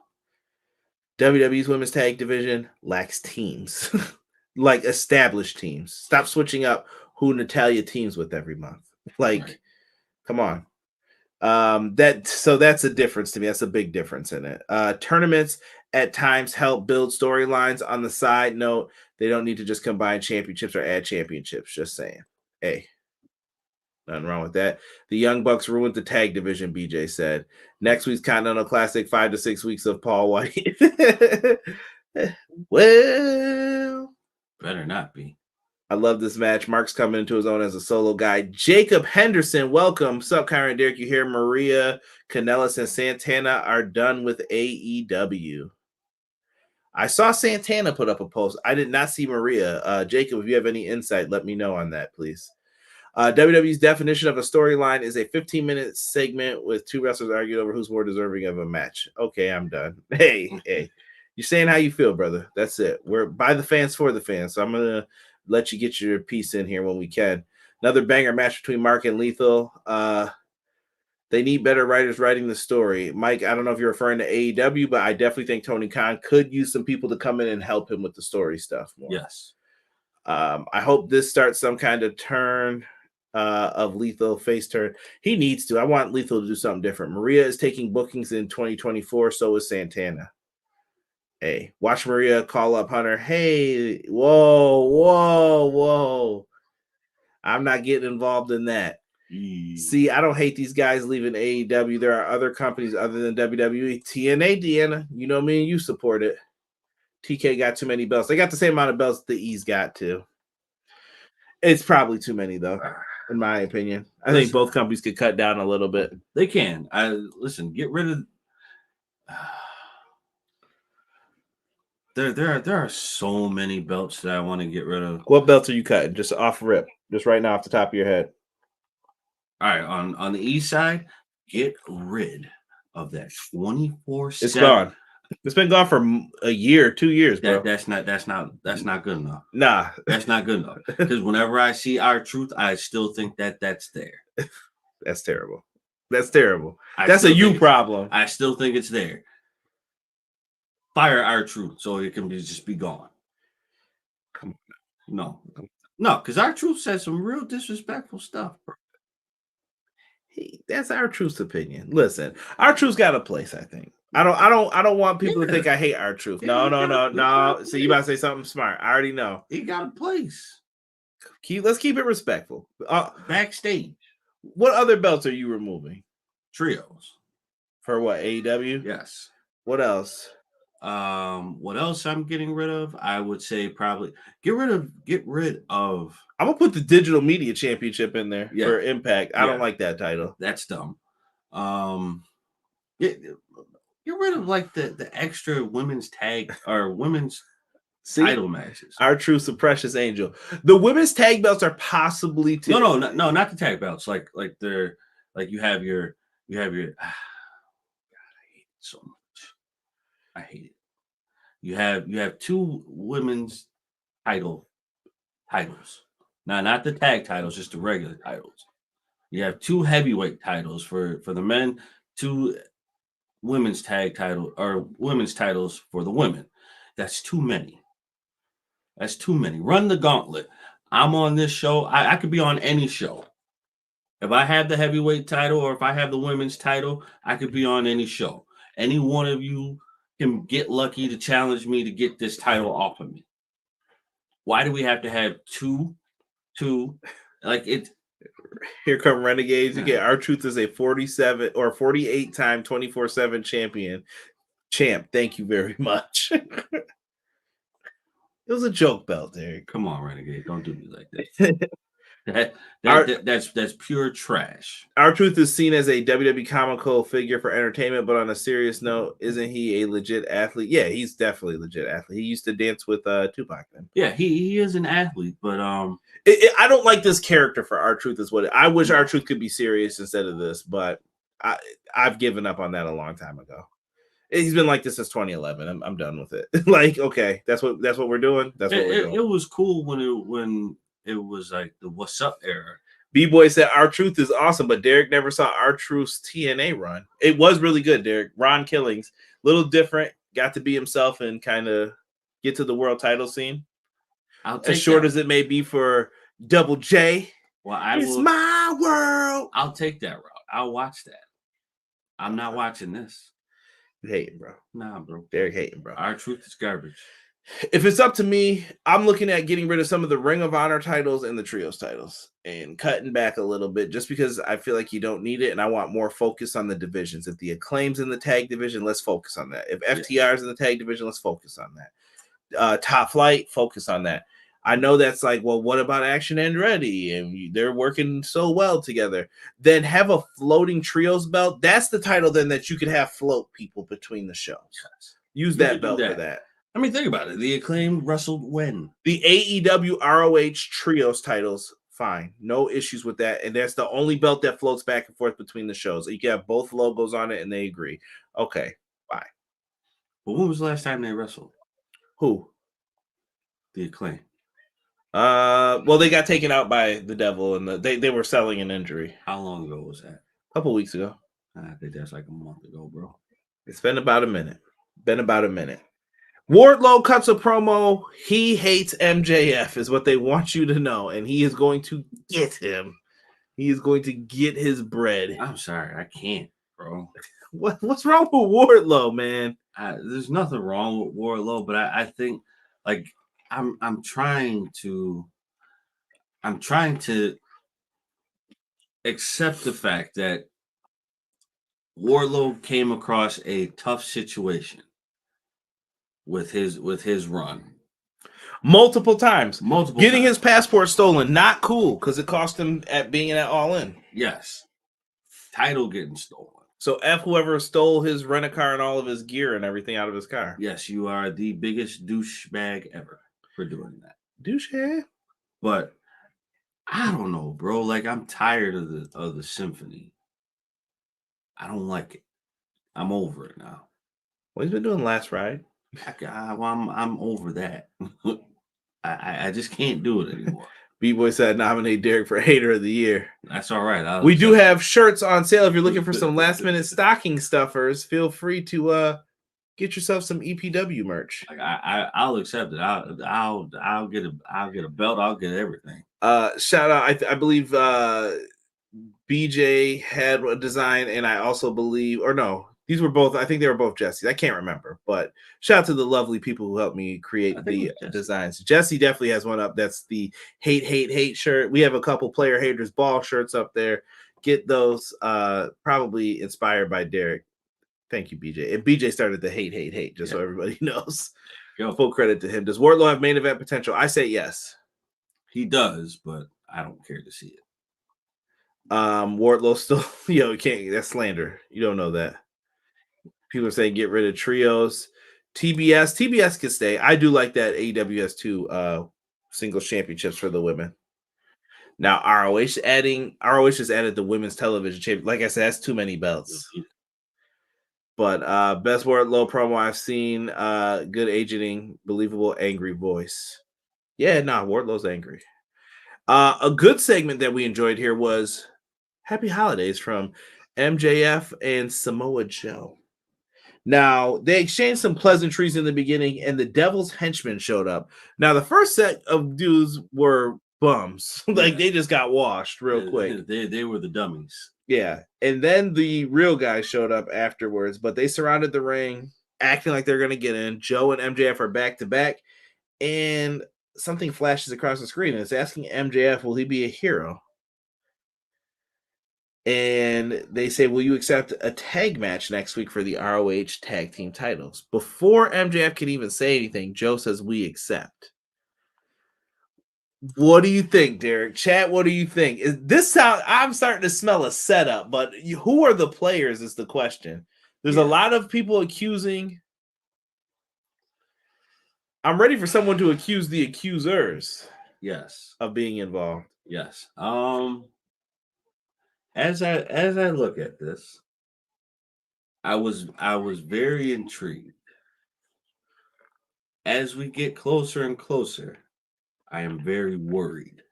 WWE's women's tag division lacks teams. Like established teams. Stop switching up who Natalia teams with every month. Like, right. Come on. That's a difference to me. That's a big difference in it. Tournaments at times help build storylines. On the side note, they don't need to just combine championships or add championships. Just saying. Hey, nothing wrong with that. The Young Bucks ruined the tag division, BJ said. Next week's Continental Classic, 5 to 6 weeks of Paul White. Well, better not be. I love this match. Mark's coming into his own as a solo guy. Jacob Henderson, welcome. What's up, Kyron and Derek? You hear Maria Kanellis and Santana are done with AEW. I saw Santana put up a post. I did not see Maria. Jacob, if you have any insight, let me know on that, please. WWE's definition of a storyline is a 15-minute segment with 2 wrestlers arguing over who's more deserving of a match. Okay, I'm done. Hey. You're saying how you feel, brother. That's it. We're by the fans for the fans. So I'm going to let you get your piece in here when we can. Another banger match between Mark and Lethal. They need better writers writing the story. Mike, I don't know if you're referring to AEW, but I definitely think Tony Khan could use some people to come in and help him with the story stuff more. Yes. I hope this starts some kind of turn of Lethal face turn. He needs to. I want Lethal to do something different. Maria is taking bookings in 2024. So is Santana. Hey, watch Maria call up Hunter. Hey, whoa. I'm not getting involved in that. See, I don't hate these guys leaving AEW. There are other companies other than WWE. TNA, Deanna, you know me and you support it. TK got too many belts. They got the same amount of belts the E's got too. It's probably too many though, in my opinion. I think both companies could cut down a little bit. They can. Get rid of. There are so many belts that I want to get rid of. What belts are you cutting? Just off rip, just right now off the top of your head. All right, on the East side, get rid of that 24/7. It's gone. It's been gone for a year, 2 years, bro. That's not good enough. Nah, that's not good enough. Because whenever I see R-Truth, I still think that's there. That's terrible. That's terrible. That's a you problem. I still think it's there. Fire R-Truth so it can just be gone. Come on. No, because R-Truth said some real disrespectful stuff, bro. Hey, that's R-Truth's opinion. Listen, R-Truth's got a place, I think. I don't want people to think I hate R-Truth. No. So you about to say something smart. I already know. He got a place. Let's keep it respectful. Backstage. What other belts are you removing? Trios. For what, AEW? Yes. What else? What else I'm getting rid of? I would say probably get rid of. I'm gonna put the Digital Media Championship in there for Impact. I don't like that title. That's dumb. Get rid of like the extra women's tag or women's title matches. R-Truth's a precious angel. The women's tag belts are possibly no, not the tag belts. Like they're like you have your. God, I hate it so much. I hate it. You have 2 women's titles. Now, not the tag titles, just the regular titles. You have 2 heavyweight titles for the men, 2 women's tag title or women's titles for the women. That's too many. That's too many. Run the gauntlet. I'm on this show. I could be on any show. If I have the heavyweight title or if I have the women's title, I could be on any show. Any one of you can get lucky to challenge me to get this title off of me. Why do we have to have two? Like it. Here come Renegades. You get R-Truth as a 47 or 48-time 24/7 champ. Thank you very much. It was a joke belt, Derek. Come on, Renegade. Don't do me like that. That's pure trash. R-Truth is seen as a WWE comical figure for entertainment, but on a serious note, isn't he a legit athlete? Yeah, he's definitely a legit athlete. He used to dance with Tupac then. Yeah, he is an athlete, but I don't like this character for R-Truth is what I wish R-Truth could be serious instead of this, but I've given up on that a long time ago. He's been like this since 2011. I'm done with it. Like, okay, that's what we're doing. That's what we're doing. It was cool when it was like the What's Up era. B-Boy said R-Truth is awesome, but Derek never saw R-Truth's TNA run. It was really good, Derek. Ron Killings, little different, got to be himself and kind of get to the world title scene. As short as it may be for Double J. Well, my world. I'll take that route. I'll watch that. I'm not watching this. You hating, bro. Nah, bro. Derek hating, bro. R-Truth is garbage. If it's up to me, I'm looking at getting rid of some of the Ring of Honor titles and the Trios titles and cutting back a little bit just because I feel like you don't need it and I want more focus on the divisions. If the Acclaim's in the tag division, let's focus on that. If FTR's in the tag division, let's focus on that. Top Flight, focus on that. I know that's like, well, what about Action Andretti? And they're working so well together. Then have a floating Trios belt. That's the title then that you could have float people between the shows. Use that belt for that. I mean, think about it. The Acclaimed wrestled when? The AEW ROH Trios titles, fine. No issues with that. And that's the only belt that floats back and forth between the shows. You can have both logos on it and they agree. Okay, fine. But when was the last time they wrestled? Who? The Acclaim. Well, they got taken out by the Devil and they were selling an injury. How long ago was that? A couple weeks ago. I think that's like a month ago, bro. It's been about a minute. Wardlow cuts a promo. He hates MJF is what they want you to know, and he is going to get him. He is going to get his bread. I'm sorry, I can't, bro. What's wrong with Wardlow, man? There's nothing wrong with Wardlow, but I think like I'm trying to accept the fact that Wardlow came across a tough situation with his run multiple times. Getting his passport stolen, not cool because it cost him at being at All In. Yes, title getting stolen. So F whoever stole his rent-a-car and all of his gear and everything out of his car. Yes, you are the biggest douchebag ever for doing that. Douchebag. But I don't know, bro. Like I'm tired of the symphony. I don't like it. I'm over it now. Well, he's been doing Last Ride. I'm over that. I just can't do it anymore. B-Boy said nominate Derek for Hater of the Year. That's all right. We do have shirts on sale. If you're looking for some last-minute stocking stuffers, feel free to get yourself some EPW merch. I'll accept it. I'll get a belt. I'll get everything. Shout out. I believe BJ had a design, and I also believe, or no, these were both. I think they were both Jesse's. I can't remember, but shout out to the lovely people who helped me create the designs. Jesse definitely has one up. That's the hate shirt. We have a couple Player Haters Ball shirts up there. Get those. Probably inspired by Derek. Thank you, BJ. And BJ started the hate, just so everybody knows. Full credit to him. Does Wardlow have main event potential? I say yes. He does, but I don't care to see it. Wardlow still, you can't. That's slander. You don't know that. People are saying get rid of trios. TBS can stay. I do like that AEW has 2 singles championships for the women. Now ROH has added the women's television champion. Like I said, that's too many belts. But best Wardlow promo I've seen. Good agenting, believable, angry voice. Yeah, Wardlow's angry. A good segment that we enjoyed here was Happy Holidays from MJF and Samoa Joe. Now, they exchanged some pleasantries in the beginning, and the Devil's Henchmen showed up. Now, the first set of dudes were bums. Like, they just got washed real quick. They were the dummies. Yeah. And then the real guys showed up afterwards, but they surrounded the ring, acting like they're going to get in. Joe and MJF are back-to-back, and something flashes across the screen, and it's asking MJF, will he be a hero? And they say, will you accept a tag match next week for the ROH tag team titles? Before MJF can even say anything, Joe says, we accept. What do you think, Derek? Chat, what do you think? Is this sound? I'm starting to smell a setup, but who are the players is the question. There's a lot of people accusing. I'm ready for someone to accuse the accusers. Yes. Of being involved. Yes. As I look at this, I was very intrigued. As we get closer and closer, I am very worried.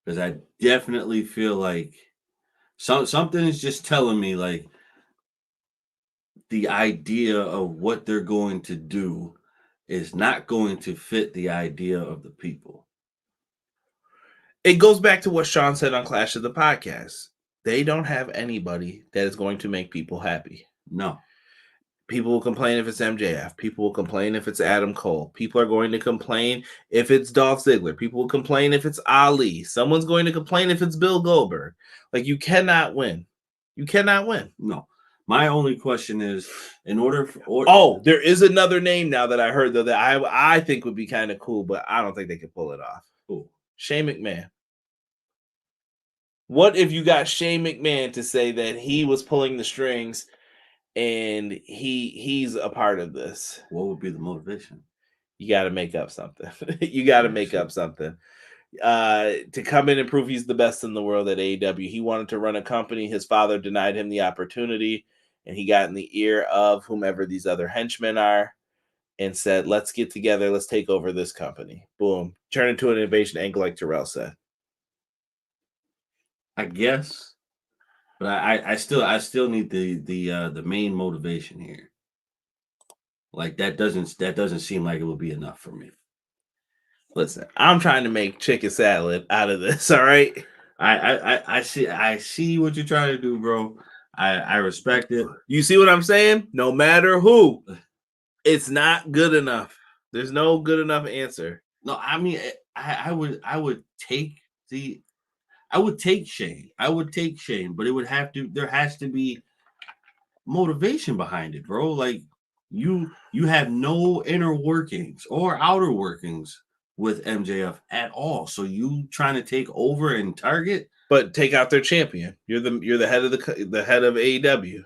Because I definitely feel like something is just telling me like the idea of what they're going to do is not going to fit the idea of the people. It goes back to what Sean said on Clash of the Podcast. They don't have anybody that is going to make people happy. No. People will complain if it's MJF. People will complain if it's Adam Cole. People are going to complain if it's Dolph Ziggler. People will complain if it's Ali. Someone's going to complain if it's Bill Goldberg. Like, you cannot win. You cannot win. No. My only question is, in order for... Oh, there is another name now that I heard, though, that I think would be kind of cool, but I don't think they could pull it off. Ooh. Shane McMahon. What if you got Shane McMahon to say that he was pulling the strings and he's a part of this? What would be the motivation? You got to make up something. You got to make up something. To come in and prove he's the best in the world at AEW. He wanted to run a company. His father denied him the opportunity, and he got in the ear of whomever these other henchmen are and said, let's get together. Let's take over this company. Boom. Turn into an invasion angle like Terrell said. I guess, but I still need the main motivation here. Like that doesn't seem like it would be enough for me. Listen, I'm trying to make chicken salad out of this. All right. I see what you're trying to do, bro. I respect it. You see what I'm saying? No matter who, it's not good enough. There's no good enough answer. No, I mean, I would take Shane. I would take Shane, but there has to be motivation behind it, bro. Like you have no inner workings or outer workings with MJF at all. So you trying to take over and target, but take out their champion. You're the head of the head of AEW.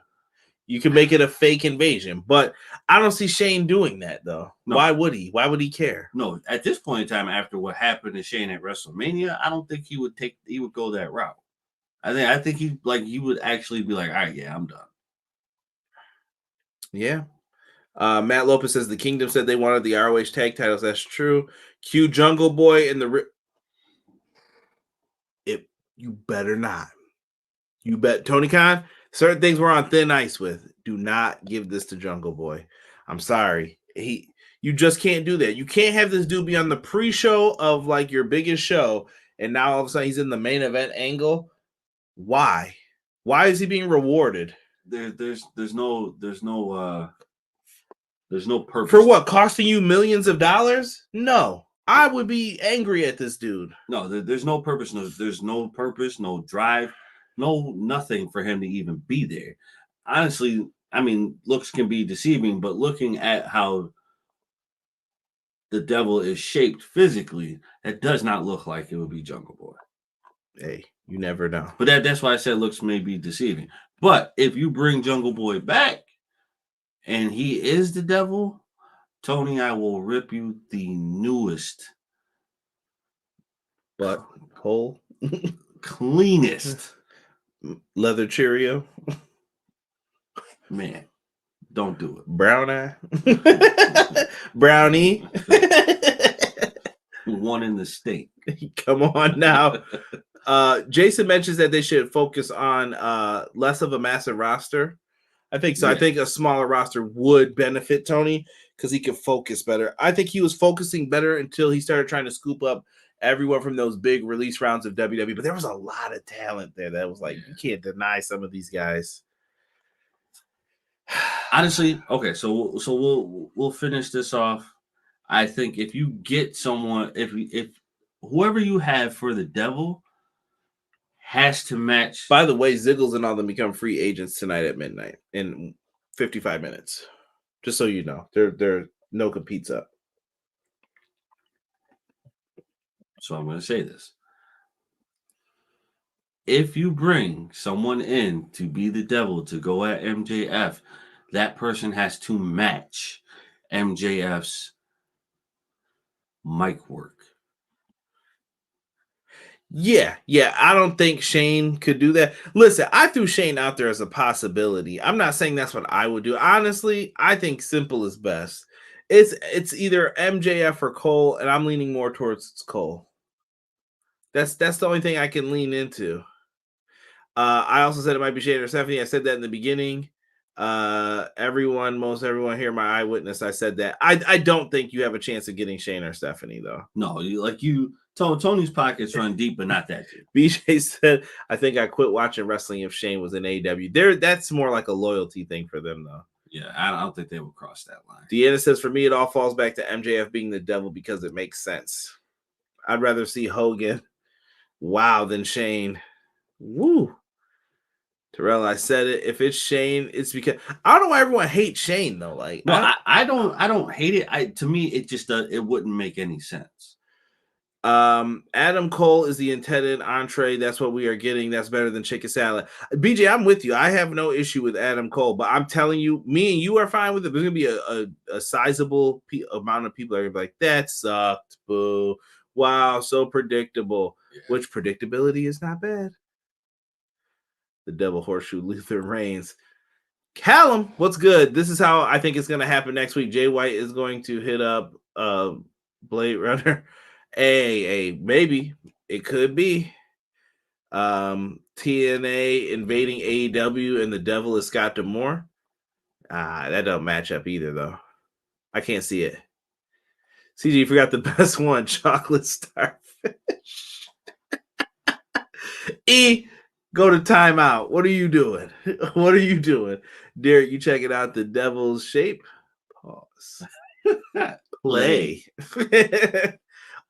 You can make it a fake invasion, but I don't see Shane doing that though. No. Why would he? Why would he care? No, at this point in time, after what happened to Shane at WrestleMania, I don't think he would go that route. I think he would actually be like, all right, yeah, I'm done. Yeah. Matt Lopez says the Kingdom said they wanted the ROH tag titles. That's true. Q Jungle Boy and you better not. You bet. Tony Khan, certain things we're on thin ice with. Do not give this to Jungle Boy. I'm sorry. You just can't do that. You can't have this dude be on the pre-show of like your biggest show, and now all of a sudden he's in the main event angle. Why? Why is he being rewarded? There's no purpose. For what? Costing you millions of dollars? No. I would be angry at this dude. No, there's no purpose. There's no purpose, no drive, no nothing for him to even be there. Honestly, I mean, looks can be deceiving, but looking at how the Devil is shaped physically, that does not look like it would be Jungle Boy. Hey, you never know. But that's why I said looks may be deceiving. But if you bring Jungle Boy back and he is the Devil, Tony, I will rip you the newest butt hole, cleanest leather Cheerio. Man, don't do it. Brown eye, brownie. One in the state. Come on now. Jason mentions that they should focus on less of a massive roster. I think so. Yeah. I think a smaller roster would benefit Tony because he could focus better. I think he was focusing better until he started trying to scoop up everyone from those big release rounds of WWE. But there was a lot of talent there that was like, you can't deny some of these guys. Honestly, okay, so we'll finish this off. I think if you get someone, if whoever you have for the devil has to match. By the way, Ziggles and all them become free agents tonight at midnight in 55 minutes. Just so you know, they're no competes up. So I'm going to say this. If you bring someone in to be the devil to go at MJF, that person has to match MJF's mic work. Yeah. I don't think Shane could do that. Listen, I threw Shane out there as a possibility. I'm not saying that's what I would do. Honestly, I think simple is best. It's either MJF or Cole, and I'm leaning more towards Cole. That's the only thing I can lean into. I also said it might be Shane or Stephanie. I said that in the beginning. Most everyone here, my eyewitness, I said that. I don't think you have a chance of getting Shane or Stephanie, though. No, Tony's pockets run deep, but not that deep. BJ said, I think I quit watching wrestling if Shane was in AEW. That's more like a loyalty thing for them, though. Yeah, I don't think they would cross that line. Deanna says, for me, it all falls back to MJF being the devil because it makes sense. I'd rather see Hogan, than Shane. Woo. Terrell, I said it. If it's Shane, it's because I don't know why everyone hates Shane, though. Like, no, I don't hate it. To me, it just it wouldn't make any sense. Adam Cole is the intended entree. That's what we are getting. That's better than chicken salad. BJ, I'm with you. I have no issue with Adam Cole, but I'm telling you, me and you are fine with it. There's gonna be a sizable amount of people that are gonna be like, that sucked. Boo. Wow, so predictable. Yeah. Which predictability is not bad. The devil horseshoe, Luther Reigns. Callum, what's good? This is how I think it's gonna happen next week. Jay White is going to hit up Blade Runner. Hey, maybe it could be TNA invading AEW and the devil is Scott D'Amore. That don't match up either, though. I can't see it. CG, you forgot the best one, chocolate starfish. Go to timeout. What are you doing? What are you doing? Derek, you checking out the devil's shape? Pause. Play.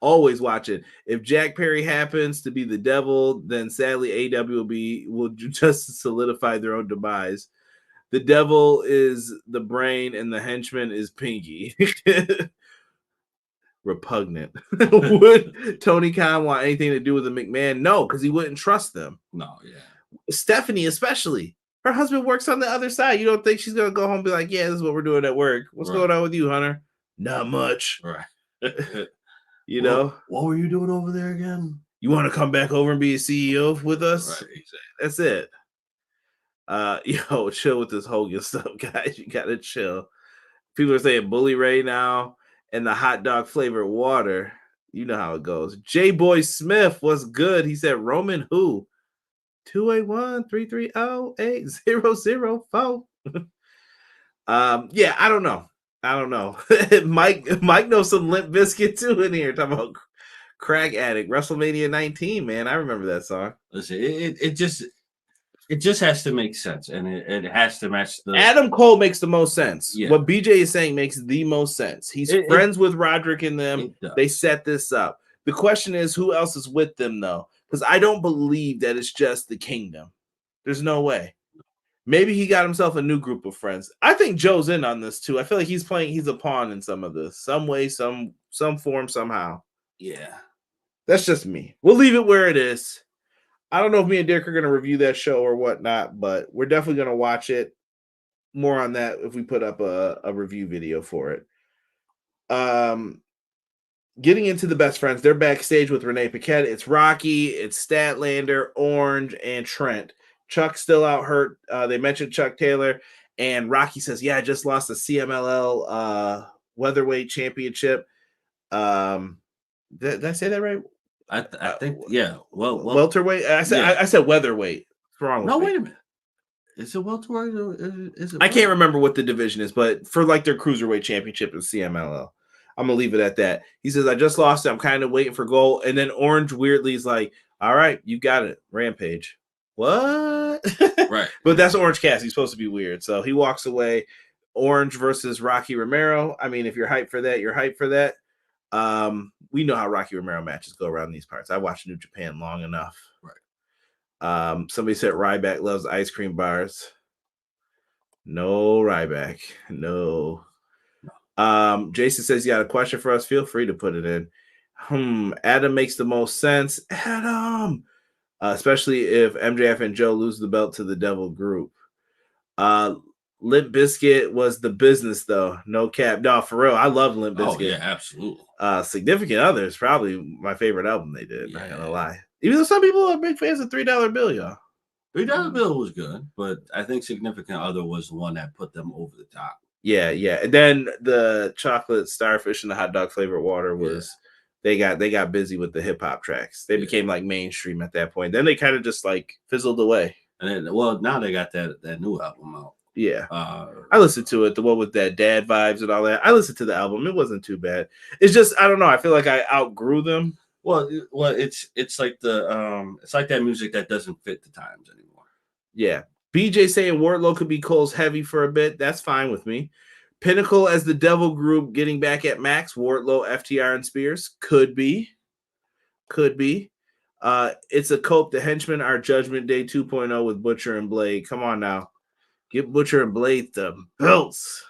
Always watching. If Jack Perry happens to be the devil, then sadly AEW will just solidify their own demise. The devil is the brain and the henchman is Pinky. Repugnant. Would Tony Khan want anything to do with the McMahon? No, because he wouldn't trust them. No, yeah. Stephanie, especially. Her husband works on the other side. You don't think she's gonna go home and be like, yeah, this is what we're doing at work. What's going on with you, Hunter? Not much. Right. You know, what were you doing over there again? You want to come back over and be a CEO with us? Right, exactly. That's it. Chill with this Hogan stuff, guys. You gotta chill. People are saying Bully Ray now and the hot dog flavored water. You know how it goes. J Boy Smith was good. He said Roman who? 281-330-8004. Yeah, I don't know. Mike knows some Limp Bizkit too in here. Talking about Crack Addict, WrestleMania 19, man. I remember that song. Listen, it just has to make sense, and it has to match the. Adam Cole makes the most sense. Yeah. What BJ is saying makes the most sense. He's friends with Roderick and them. They set this up. The question is, who else is with them though? Because I don't believe that it's just the Kingdom. There's no way. Maybe he got himself a new group of friends. I think Joe's in on this too. I feel like he's a pawn in some of this, some way, some form, somehow. Yeah. That's just me. We'll leave it where it is. I don't know if me and Dick are going to review that show or whatnot, but we're definitely going to watch it. More on that if we put up a review video for it. Getting into the best friends, they're backstage with Renee Paquette. It's Rocky, it's Statlander, Orange, and Trent. Chuck's still out hurt. They mentioned Chuck Taylor, and Rocky says, yeah, I just lost the CMLL Weatherweight Championship. Did I say that right? I think yeah. Well, Welterweight. I said weatherweight. What's wrong with no, me? wait a minute. Is it welterweight or is it? I can't remember what the division is, but for like their cruiserweight championship is CMLL. I'm gonna leave it at that. He says, I just lost it. I'm kind of waiting for goal. And then Orange weirdly is like, all right, you got it. Rampage. What? Right. But that's Orange Cassidy. He's supposed to be weird. So he walks away. Orange versus Rocky Romero. I mean, if you're hyped for that, you're hyped for that. We know how Rocky Romero matches go around these parts. I watched New Japan long enough. Right. Somebody said Ryback loves ice cream bars. No Ryback. No. Jason says you got a question for us. Feel free to put it in. Adam makes the most sense. Adam. Especially if MJF and Joe lose the belt to the Devil Group. Limp Bizkit was the business, though. No cap. No, for real. I love Limp Bizkit. Oh, yeah, absolutely. Significant Others, probably my favorite album they did. Not gonna lie. Even though some people are big fans of $3 Bill, y'all. $3 Bill was good, but I think Significant Other was the one that put them over the top. Yeah. And then the chocolate starfish and the hot dog flavored water was they got busy with the hip hop tracks. They became like mainstream at that point. Then they kind of just like fizzled away. And then, now they got that new album out. Yeah. I listened to it, the one with that dad vibes and all that. I listened to the album. It wasn't too bad. It's just, I don't know. I feel like I outgrew them. Well, it's like it's like that music that doesn't fit the times anymore. Yeah. BJ saying Wardlow could be Cole's heavy for a bit. That's fine with me. Pinnacle as the Devil Group getting back at Max. Wardlow, FTR, and Spears. Could be. It's a Cope. The Henchmen are Judgment Day 2.0 with Butcher and Blade. Come on now. Give Butcher and Blade the belts.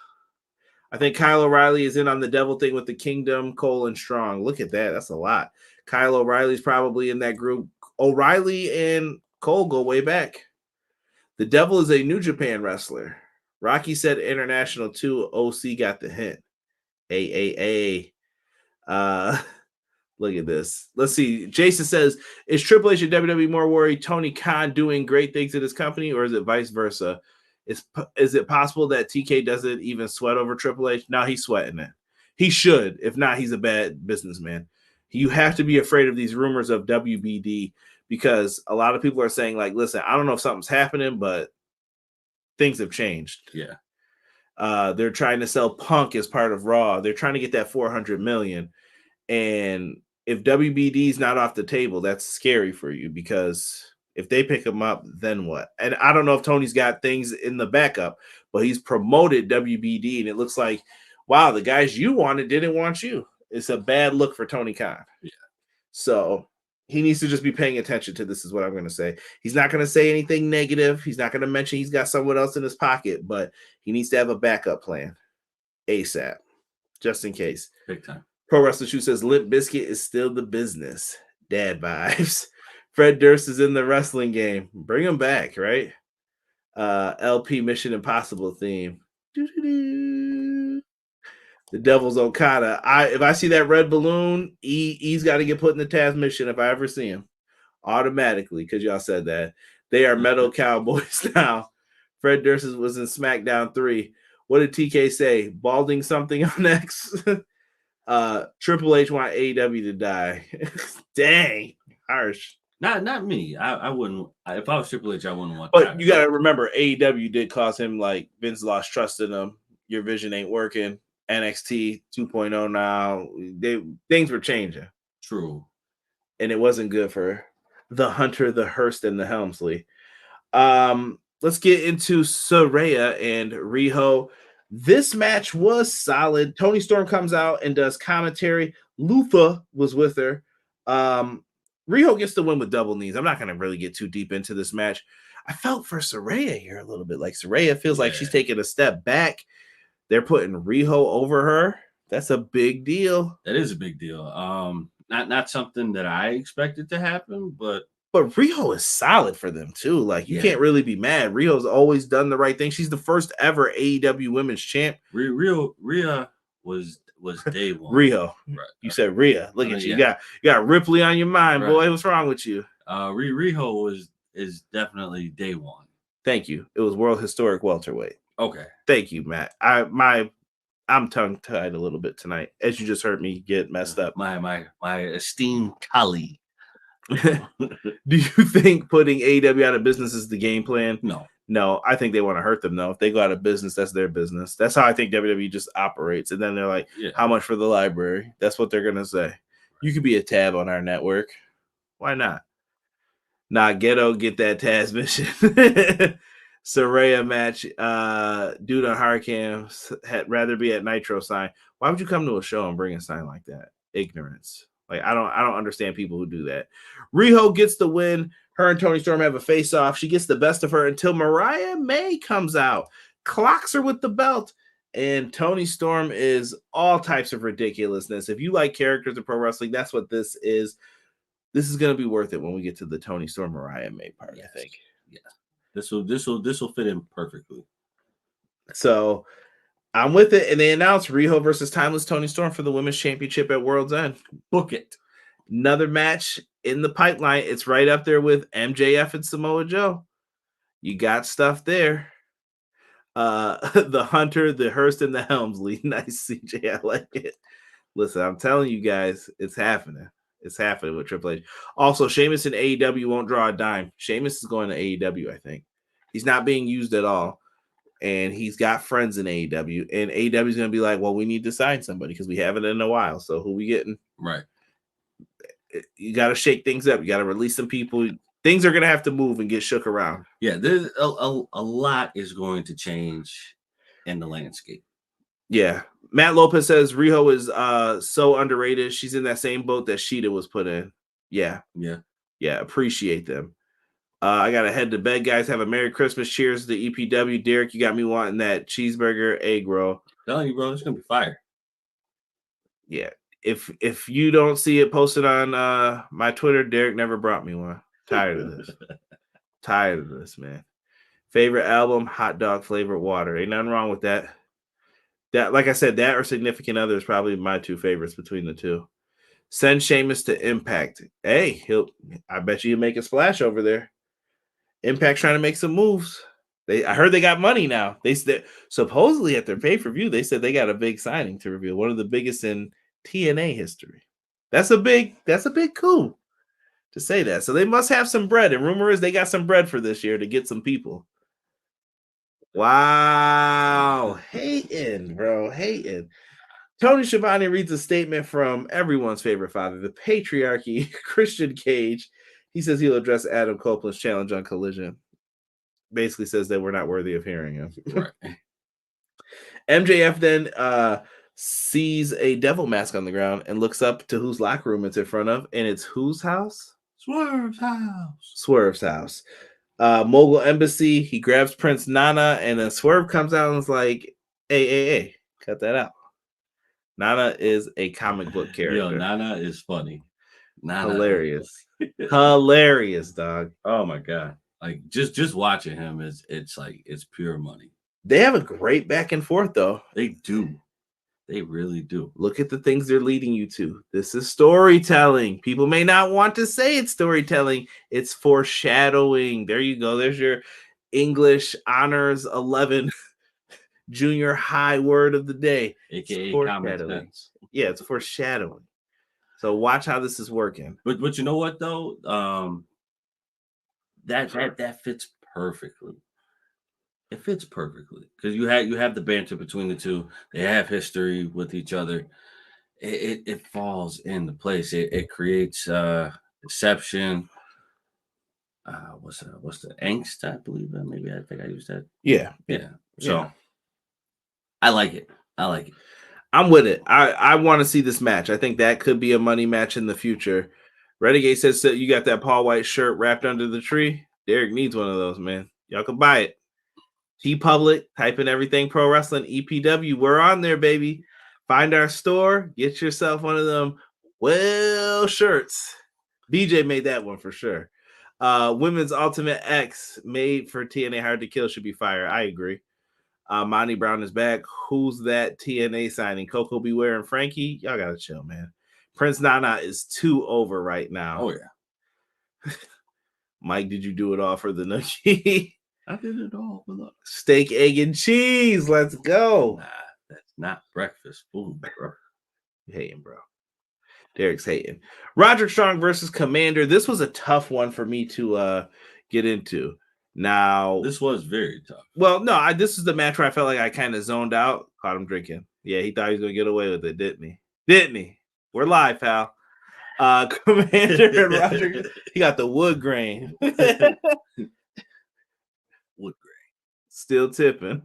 I think Kyle O'Reilly is in on the Devil thing with the Kingdom, Cole, and Strong. Look at that. That's a lot. Kyle O'Reilly's probably in that group. O'Reilly and Cole go way back. The Devil is a New Japan wrestler. Rocky said international too. OC got the hint. Look at this. Let's see. Jason says, is Triple H and WWE more worried Tony Khan doing great things in his company, or is it vice versa? Is it possible that TK doesn't even sweat over Triple H? No, he's sweating it. He should. If not, he's a bad businessman. You have to be afraid of these rumors of WBD because a lot of people are saying, like, listen, I don't know if something's happening, but things have changed. Yeah. They're trying to sell Punk as part of Raw. They're trying to get that $400 million. And if WBD is not off the table, that's scary for you because if they pick him up, then what? And I don't know if Tony's got things in the backup, but he's promoted WBD, and it looks like, wow, the guys you wanted didn't want you. It's a bad look for Tony Khan. Yeah. So he needs to just be paying attention to this is what I'm going to say. He's not going to say anything negative. He's not going to mention he's got someone else in his pocket, but he needs to have a backup plan ASAP, just in case. Big time. Pro Wrestler Shoe says Limp Bizkit is still the business. Dad vibes. Fred Durst is in the wrestling game. Bring him back, right? LP Mission Impossible theme. The Devil's Okada. If I see that red balloon, he's got to get put in the Taz mission if I ever see him. Automatically, because y'all said that. They are Metal Cowboys now. Fred Durst was in SmackDown 3. What did TK say? Balding something on X? Triple H want AEW to die. Dang. Harsh. Not me. I wouldn't. If I was Triple H, I wouldn't want. But you got to remember, AEW did cause him, like, Vince lost trust in him. Your vision ain't working. NXT 2.0 now. Things were changing. True. And it wasn't good for the Hunter, the Hurst, and the Helmsley. Let's get into Saraya and Riho. This match was solid. Tony Storm comes out and does commentary. Lufa was with her. Riho gets the win with double knees. I'm not going to really get too deep into this match. I felt for Saraya here a little bit. Like Saraya feels like she's taking a step back. They're putting Riho over her. That's a big deal. That is a big deal. Not something that I expected to happen, but Riho is solid for them too. Like you can't really be mad. Riho's always done the right thing. She's the first ever AEW Women's Champ. Rhea was day one. Riho, right? You said Rhea. Look at you. You got Ripley on your mind, boy. What's wrong with you? Riho is definitely day one. Thank you. It was World Historic Welterweight. Okay. Thank you, Matt. My I'm tongue-tied a little bit tonight, as you just heard me get messed up. My esteemed colleague. Do you think putting AEW out of business is the game plan? No, I think they want to hurt them, though. If they go out of business, that's their business. That's how I think WWE just operates. And then they're like, how much for the library? That's what they're going to say. You could be a tab on our network. Why not? Nah, Ghetto, get that Taz mission. Saraya match. Dude on Hurricane had rather be at Nitro sign. Why would you come to a show and bring a sign like that? Ignorance. Like, I don't understand people who do that. Riho gets the win. Her and Toni Storm have a face-off. She gets the best of her until Mariah May comes out, clocks her with the belt, and Toni Storm is all types of ridiculousness. If you like characters in pro wrestling, that's what this is. This is going to be worth it when we get to the Toni Storm Mariah May part, I think. Yeah. This will fit in perfectly. So I'm with it. And they announced Riho versus Timeless Toni Storm for the Women's Championship at World's End. Book it. Another match in the pipeline. It's right up there with MJF and Samoa Joe. You got stuff there. The Hunter, the Hurst, and the Helmsley. Nice, CJ. I like it. Listen, I'm telling you guys, it's happening. It's happening with Triple H. Also, Sheamus and AEW won't draw a dime. Sheamus is going to AEW, I think. He's not being used at all. And he's got friends in AEW. And AEW is going to be like, well, we need to sign somebody because we haven't in a while. So who we getting? Right. You got to shake things up. You got to release some people. Things are going to have to move and get shook around. Yeah, there's a lot is going to change in the landscape. Yeah. Matt Lopez says Riho is so underrated. She's in that same boat that Sheeta was put in. Yeah. Appreciate them. I got to head to bed, guys. Have a Merry Christmas. Cheers to EPW. Derek, you got me wanting that cheeseburger egg roll. I'm telling you, bro, it's going to be fire. Yeah. If you don't see it posted on my Twitter, Derek never brought me one. Tired of this. Tired of this, man. Favorite album, Hot Dog Flavored Water. Ain't nothing wrong with that. That, like I said, that or Significant Other is probably my two favorites between the two. Send Sheamus to Impact. Hey, I bet you he'll make a splash over there. Impact's trying to make some moves. I heard they got money now. They said supposedly at their pay-per-view, they said they got a big signing to reveal, one of the biggest in TNA history. That's a big coup to say that. So they must have some bread. And rumor is they got some bread for this year to get some people. Wow. Hating, bro. Hating. Tony Schiavone reads a statement from everyone's favorite father, the patriarchy, Christian Cage. He says he'll address Adam Copeland's challenge on Collision. Basically says that we're not worthy of hearing him. Right. MJF then sees a devil mask on the ground and looks up to whose locker room it's in front of, and it's whose house? Swerve's house. Swerve's house. Mogul Embassy. He grabs Prince Nana, and then Swerve comes out and is like, hey, cut that out. Nana is a comic book character. Yo, Nana is funny. Nana hilarious. Hilarious, dog. Oh my god. Like just watching him it's like it's pure money. They have a great back and forth though. They do. They really do. Look at the things they're leading you to. This is storytelling. People may not want to say it's storytelling. It's foreshadowing. There you go. There's your English Honors 11 junior high word of the day. AKA common sense. Yeah, it's foreshadowing. So watch how this is working. But you know what though? That fits perfectly. It fits perfectly because you have the banter between the two. They have history with each other. It falls into place. It creates deception. What's the angst? I believe maybe I think I used that. Yeah. So yeah. I like it. I'm with it. I want to see this match. I think that could be a money match in the future. Renegade says that you got that Paul White shirt wrapped under the tree. Derek needs one of those, man. Y'all can buy it. TeePublic, type in everything pro wrestling EPW. We're on there, baby. Find our store. Get yourself one of them shirts. BJ made that one for sure. Women's Ultimate X made for TNA Hard to Kill should be fire. I agree. Monty Brown is back. Who's that TNA signing? Coco Beware and Frankie? Y'all gotta chill, man. Prince Nana is too over right now. Oh yeah. Mike, did you do it all for the nookie? I did it all for the steak, egg, and cheese. Let's go. Nah, that's not breakfast food, bro. You hating, bro. Derek's hating. Roderick Strong versus Commander. This was a tough one for me to get into. Now, This was very tough. well, no, this is the match where I felt like I kind of zoned out. Caught him drinking. Yeah, he thought he was gonna get away with it, didn't he? Didn't he? We're live, pal. Commander and Roderick. He got the wood grain. Wood grain. Still tipping.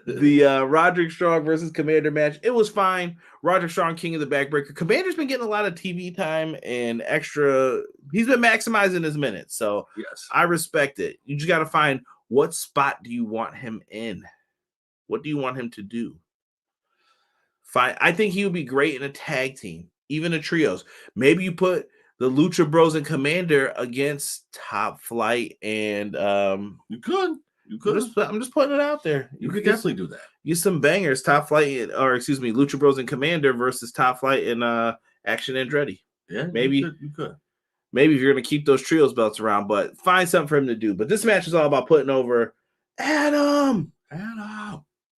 The Roderick Strong versus Commander match. It was fine. Roderick Strong, king of the backbreaker. Commander's been getting a lot of TV time and extra. He's been maximizing his minutes. So yes, I respect it. You just got to find what spot do you want him in? What do you want him to do? Fine. I think he would be great in a tag team, even a trios. Maybe you put the Lucha Bros and Commander against Top Flight and you could. I'm just putting it out there. You could definitely do that. Use some bangers. Top Flight, Lucha Bros and Commander versus Top Flight and Action Andretti. Yeah, maybe you could. Maybe if you're gonna keep those trios belts around, but find something for him to do. But this match is all about putting over Adam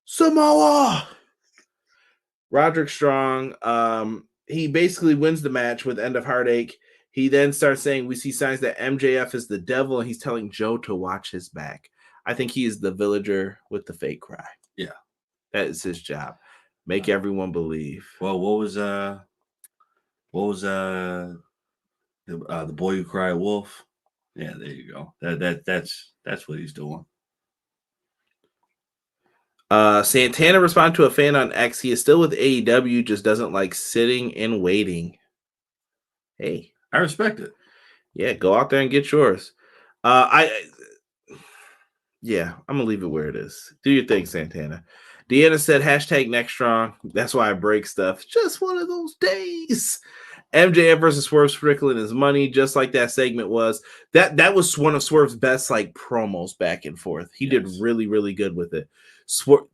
Samoa. Roderick Strong. He basically wins the match with End of Heartache. He then starts saying we see signs that MJF is the devil, and he's telling Joe to watch his back. I think he is the villager with the fake cry. Yeah. That is his job. Make everyone believe. Well, what was the boy who cried wolf? Yeah, there you go. That's what he's doing. Santana responded to a fan on X. He is still with AEW, just doesn't like sitting and waiting. Hey, I respect it. Yeah, go out there and get yours. Yeah, I'm gonna leave it where it is. Do your thing, Santana. Deanna said hashtag next strong. That's why I break stuff. Just one of those days. MJF versus Swerve Strickland is money, just like that segment was. That was one of Swerve's best like promos back and forth. He did really, really good with it.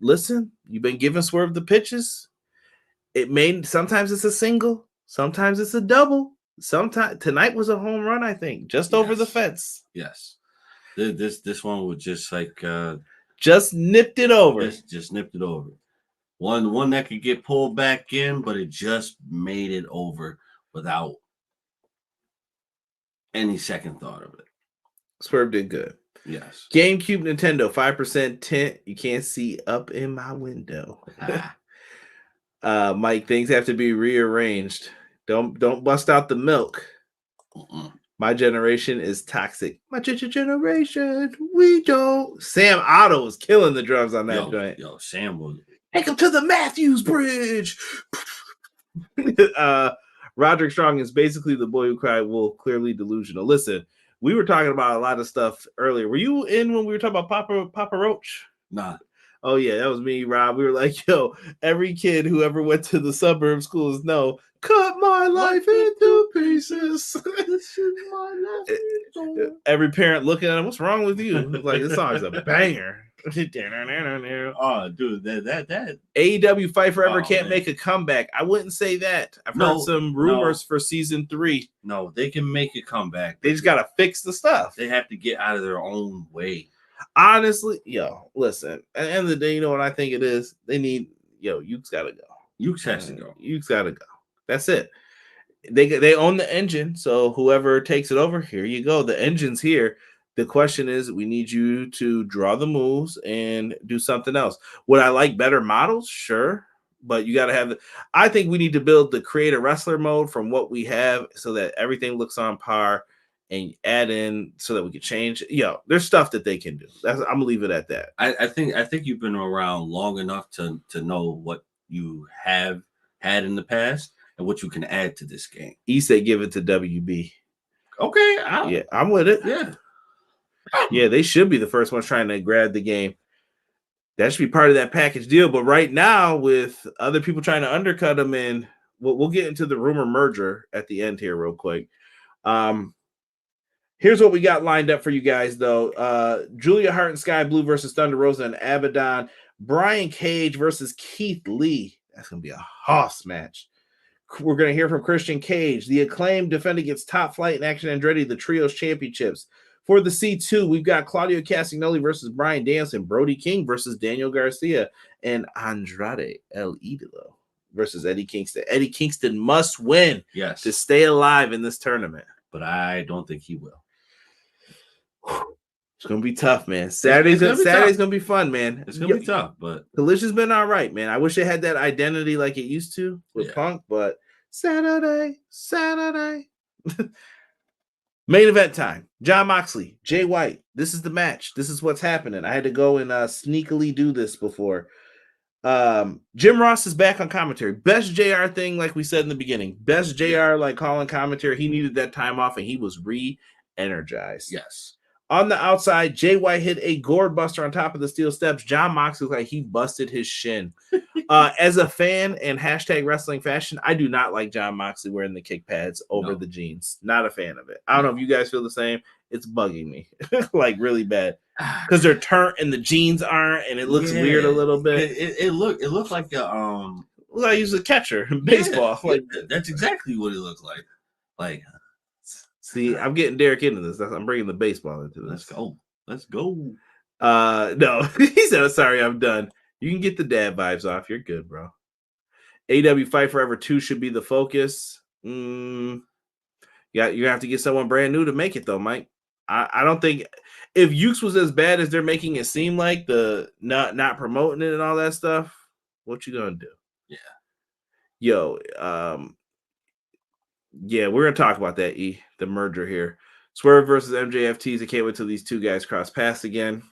Listen, you've been giving Swerve the pitches. Sometimes it's a single, sometimes it's a double. Sometimes tonight was a home run, I think, just over the fence. Yes. This one was just like just nipped it over. Just nipped it over. One that could get pulled back in, but it just made it over without any second thought of it. Swerve did good. Yes. GameCube Nintendo 5% tint. You can't see up in my window. Mike, things have to be rearranged. Don't bust out the milk. My generation is toxic. My generation, we don't. Sam Otto was killing the drums on that joint. Yo, Sam was. Take him to the Matthews Bridge. Roderick Strong is basically the boy who cried wolf, clearly delusional. Listen, we were talking about a lot of stuff earlier. Were you in when we were talking about Papa Roach? Nah. Oh, yeah, that was me, Rob. We were like, yo, every kid who ever went to the suburb schools know, cut my life into pieces. This is my life. Every parent looking at him, what's wrong with you? Like, this song is a banger. Oh, dude, that AEW Fight Forever can't make a comeback. I wouldn't say that. I've heard some rumors for season 3. No, they can make a comeback. They just gotta fix the stuff. They have to get out of their own way. Honestly, listen. At the end of the day, you know what I think it is? They need Yuke's gotta go. Yuke's has to go. Yuke's gotta go. That's it. They own the engine, so whoever takes it over, here you go. The engine's here. The question is, we need you to draw the moves and do something else. Would I like better models? Sure. But you got to have I think we need to build the create a wrestler mode from what we have so that everything looks on par and add in so that we can change. There's stuff that they can do. I'm going to leave it at that. I think you've been around long enough to know what you have had in the past and what you can add to this game. Issei, give it to WB. Okay. I'm with it. Yeah. Yeah, they should be the first ones trying to grab the game. That should be part of that package deal. But right now, with other people trying to undercut them, and we'll get into the rumor merger at the end here real quick. Here's what we got lined up for you guys, though. Julia Hart and Sky Blue versus Thunder Rosa and Abaddon. Brian Cage versus Keith Lee. That's going to be a hoss match. We're going to hear from Christian Cage. The Acclaimed defend against Top Flight and Action Andretti, the Trios Championships. For the C2, we've got Claudio Castagnoli versus Bryan Danielson, Brody King versus Daniel Garcia, and Andrade El Idolo versus Eddie Kingston. Eddie Kingston must win to stay alive in this tournament. But I don't think he will. It's going to be tough, man. Saturday's going to be fun, man. It's going to be tough, but Collision's been all right, man. I wish it had that identity like it used to with Punk, but Saturday. Main event time. Jon Moxley, Jay White. This is the match. This is what's happening. I had to go and sneakily do this before. Jim Ross is back on commentary. Best JR thing, like we said in the beginning. Best JR like calling commentary. He needed that time off, and he was re-energized. Yes. On the outside, Jay White hit a gourd buster on top of the steel steps. Jon Moxley looked like he busted his shin. As a fan and hashtag wrestling fashion, I do not like Jon Moxley wearing the kick pads over the jeans. Not a fan of it. I don't know if you guys feel the same. It's bugging me like really bad because they're turned and the jeans aren't, and it looks weird a little bit. It looked like a I use a catcher in baseball. Like that's exactly what it looks like. Like. See, I'm getting Derek into this. I'm bringing the baseball into this. Let's go. No, he said, sorry, I'm done. You can get the dad vibes off. You're good, bro. AEW Fight Forever 2 should be the focus. Yeah, you're going to have to get someone brand new to make it, though, Mike. I don't think if Ukes was as bad as they're making it seem like, the not promoting it and all that stuff, what you going to do? Yeah. Yo, yeah, we're going to talk about that, the merger here. Swerve versus MJF tease. I can't wait till these two guys cross paths again.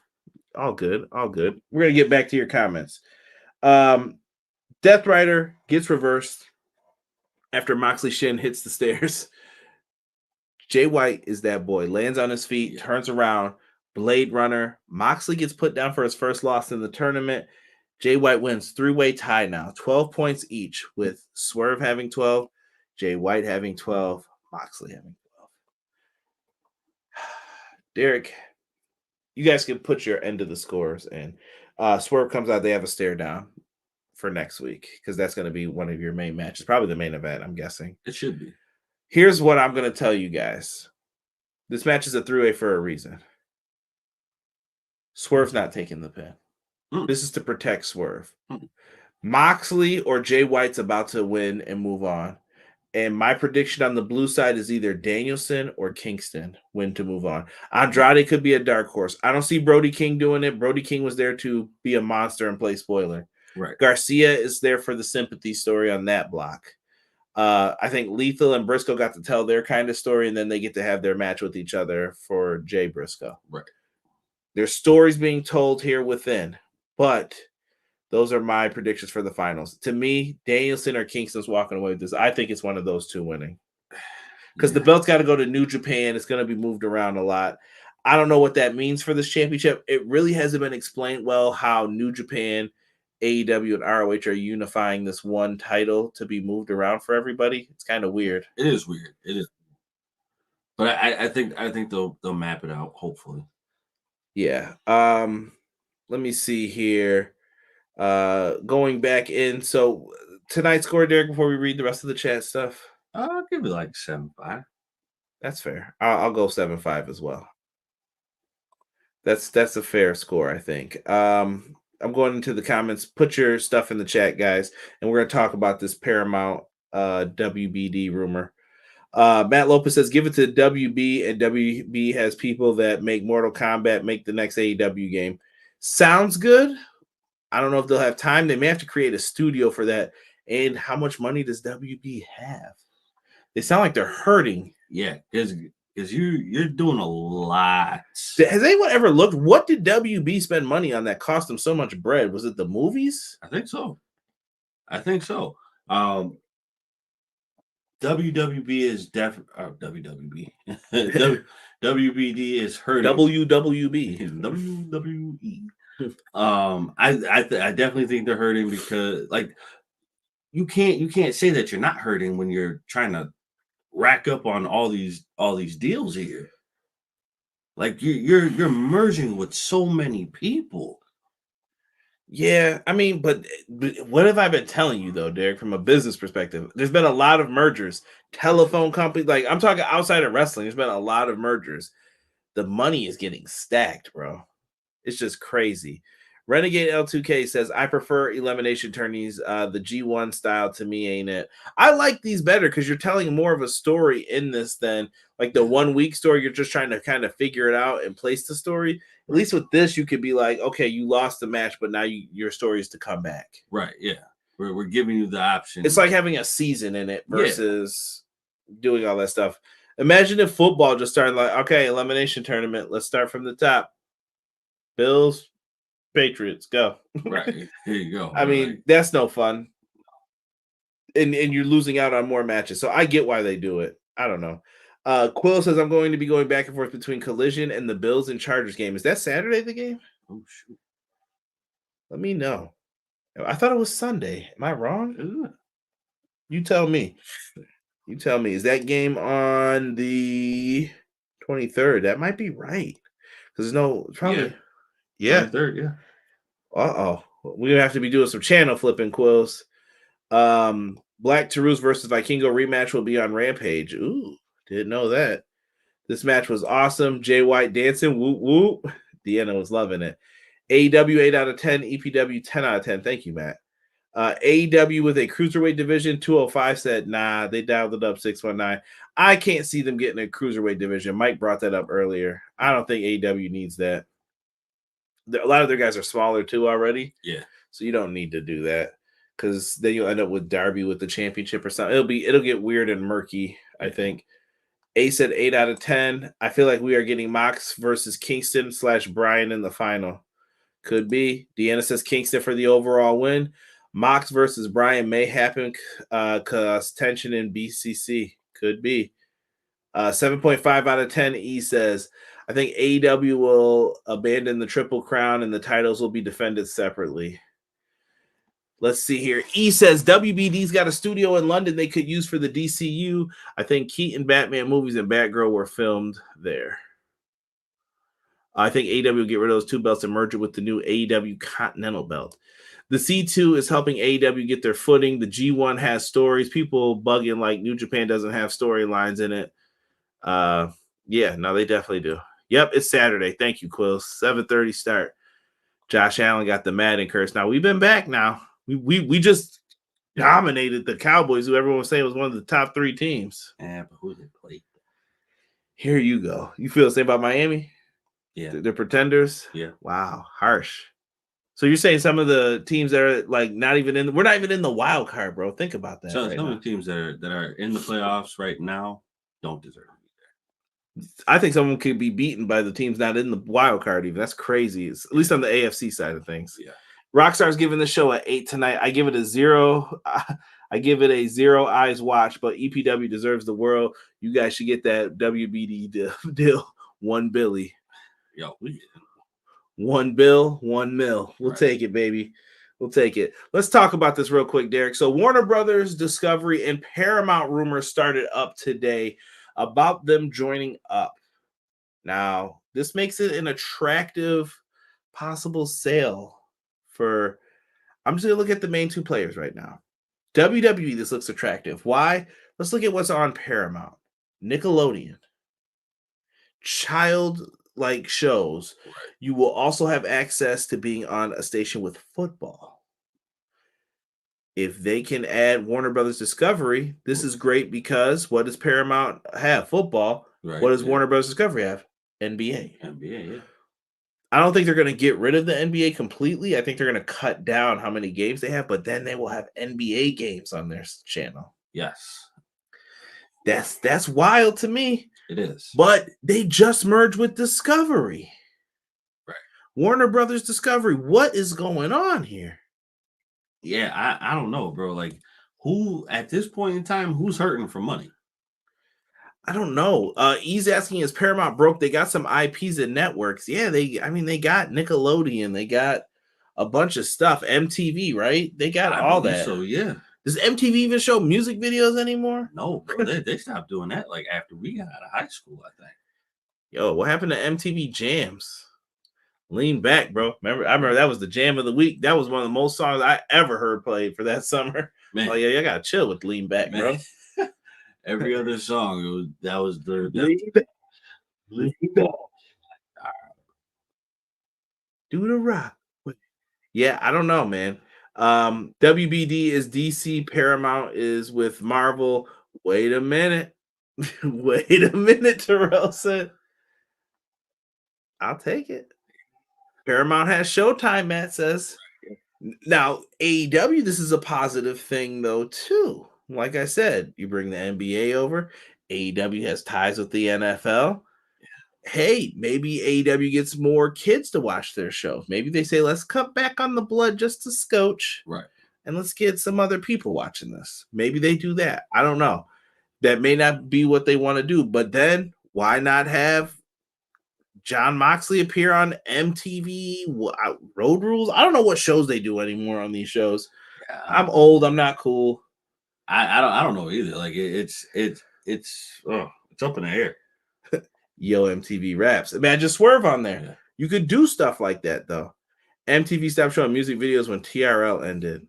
All good. We're going to get back to your comments. Death Rider gets reversed after Moxley shin hits the stairs. Jay White is that boy. Lands on his feet, turns around. Blade Runner. Moxley gets put down for his first loss in the tournament. Jay White wins. 3-way tie now. 12 points each, with Swerve having 12, Jay White having 12, Moxley having 12. Derek, you guys can put your end of the scores in. Swerve comes out. They have a stare down for next week because that's going to be one of your main matches. Probably the main event, I'm guessing. It should be. Here's what I'm going to tell you guys. This match is a 3-way for a reason. Swerve's not taking the pin. This is to protect Swerve. Moxley or Jay White's about to win and move on. And my prediction on the blue side is either Danielson or Kingston win to move on. Andrade could be a dark horse. I don't see Brody King doing it. Brody King was there to be a monster and play spoiler. Right. Garcia is there for the sympathy story on that block. I think Lethal and Briscoe got to tell their kind of story, and then they get to have their match with each other for Jay Briscoe. Right. There's stories being told here within, but those are my predictions for the finals. To me, Danielson or Kingston's walking away with this. I think it's one of those two winning. Because the belt's got to go to New Japan. It's going to be moved around a lot. I don't know what that means for this championship. It really hasn't been explained well how New Japan, AEW, and ROH are unifying this one title to be moved around for everybody. It's kind of weird. It is weird. It is. But I think they'll map it out, hopefully. Yeah. Let me see here. Going back in. So tonight's score, Derek, before we read the rest of the chat stuff. I'll give it like 7-5. That's fair. I'll go 7-5 as well. That's a fair score, I think. I'm going into the comments. Put your stuff in the chat, guys, and we're going to talk about this Paramount WBD rumor. Matt Lopez says, give it to WB, and WB has people that make Mortal Kombat make the next AEW game. Sounds good. I don't know if they'll have time. They may have to create a studio for that. And how much money does WB have? They sound like they're hurting. Yeah, because you're doing a lot. Has anyone ever looked? What did WB spend money on that cost them so much bread? Was it the movies? I think so. WWB is WWB. WBD is hurting. WWB. WWE. I definitely think they're hurting because like you can't say that you're not hurting when you're trying to rack up on all these deals here. Like you're merging with so many people. Yeah, I mean, but what have I been telling you though, Derek, from a business perspective? There's been a lot of mergers. Telephone companies, like I'm talking outside of wrestling, there's been a lot of mergers. The money is getting stacked, bro. It's just crazy. Renegade L2K says, I prefer elimination tourneys. The G1 style to me ain't it. I like these better because you're telling more of a story in this than like the 1 week story. You're just trying to kind of figure it out and place the story. At least with this, you could be like, okay, you lost the match, but now your story is to come back. Right, yeah. We're giving you the option. It's like having a season in it versus doing all that stuff. Imagine if football just started like, okay, elimination tournament. Let's start from the top. Bills, Patriots, go. Right. Here you go. I mean, that's no fun. And you're losing out on more matches. So I get why they do it. I don't know. Quill says, I'm going to be going back and forth between Collision and the Bills and Chargers game. Is that Saturday, the game? Oh, shoot. Let me know. I thought it was Sunday. Am I wrong? Ooh. You tell me. You tell me. Is that game on the 23rd? That might be right. Because no, probably. Yeah. 23rd, yeah. Uh-oh. We're going to have to be doing some channel flipping, Quills. Black Taurus versus Vikingo rematch will be on Rampage. Ooh, didn't know that. This match was awesome. Jay White dancing. Whoop, whoop. Deanna was loving it. AEW 8 out of 10. EPW 10 out of 10. Thank you, Matt. AEW with a cruiserweight division. 205 said, nah, they dialed it up 619. I can't see them getting a cruiserweight division. Mike brought that up earlier. I don't think AEW needs that. A lot of their guys are smaller too already. Yeah. So you don't need to do that because then you'll end up with Darby with the championship or something. It'll get weird and murky, I think. A said 8 out of 10. I feel like we are getting Mox versus Kingston / Bryan in the final. Could be. Deanna says Kingston for the overall win. Mox versus Bryan may happen cause tension in BCC. Could be. 7.5 out of 10. E says, I think AEW will abandon the Triple Crown and the titles will be defended separately. Let's see here. E says WBD's got a studio in London they could use for the DCU. I think Keaton Batman movies and Batgirl were filmed there. I think AEW will get rid of those two belts and merge it with the new AEW Continental belt. The C2 is helping AEW get their footing. The G1 has stories. People bugging like New Japan doesn't have storylines in it. Yeah, no, they definitely do. Yep, it's Saturday. Thank you, Quills. 7:30 start. Josh Allen got the Madden curse. Now, we've been back now. We just dominated the Cowboys, who everyone was saying was one of the top 3 teams. Yeah, but who they played? Here you go. You feel the same about Miami? Yeah. They're pretenders? Yeah. Wow, harsh. So you're saying some of the teams that are like we're not even in the wild card, bro. Think about that. So some of the teams that are in the playoffs right now don't deserve to be there. I think someone could be beaten by the teams not in the wild card even. That's crazy. It's, at least on the AFC side of things. Yeah. Rockstar's giving the show an 8 tonight. I give it a 0. I give it a 0 eyes watch, but EPW deserves the world. You guys should get that WBD deal. 1 Billy. Yo, we 1 bill, 1 mil. We'll Right. take it, baby. We'll take it. Let's talk about this real quick, Derek. So Warner Brothers, Discovery, and Paramount rumors started up today about them joining up. Now, this makes it an attractive possible sale for, I'm just going to look at the main 2 players right now. WWE, this looks attractive. Why? Let's look at what's on Paramount. Nickelodeon. Child-like shows. You will also have access to being on a station with football. If they can add Warner Brothers Discovery, this is great because what does Paramount have? Football. Right. What does Warner Brothers Discovery have? NBA. NBA, yeah. I don't think they're going to get rid of the NBA completely. I think they're going to cut down how many games they have, but then they will have NBA games on their channel. Yes. That's wild to me. It is. But they just merged with Discovery. Right. Warner Brothers Discovery. What is going on here? Yeah, I don't know, bro. Like, who at this point in time, who's hurting for money? I don't know. He's asking, is Paramount broke? They got some IPs and networks. Yeah, they got Nickelodeon. They got a bunch of stuff. MTV, right? They got all that. So yeah. Does MTV even show music videos anymore? No, bro. they stopped doing that like after we got out of high school, I think. Yo, what happened to MTV Jams? Lean Back, bro. I remember that was the jam of the week. That was one of the most songs I ever heard played for that summer. Man. Oh yeah, I gotta chill with Lean Back, Man. bro. Every other song, that was the Lean Back. Lean Back. Do the rock. Yeah, I don't know, man. WBD is DC, Paramount is with Marvel. Wait a minute. Wait a minute, Terrell said. I'll take it. Paramount has Showtime, Matt says. Now, AEW, this is a positive thing, though, too. Like I said, you bring the NBA over. AEW has ties with the NFL. Hey, maybe AEW gets more kids to watch their show. Maybe they say, let's cut back on the blood just a scotch. Right. And let's get some other people watching this. Maybe they do that. I don't know. That may not be what they want to do. But then why not have John Moxley appear on MTV, Road Rules? I don't know what shows they do anymore on these shows. Yeah, I'm old. I'm not cool. I don't know either. Like it's up in the air. Yo, MTV Raps. Imagine Swerve on there. Yeah. You could do stuff like that though. MTV stopped showing music videos when TRL ended.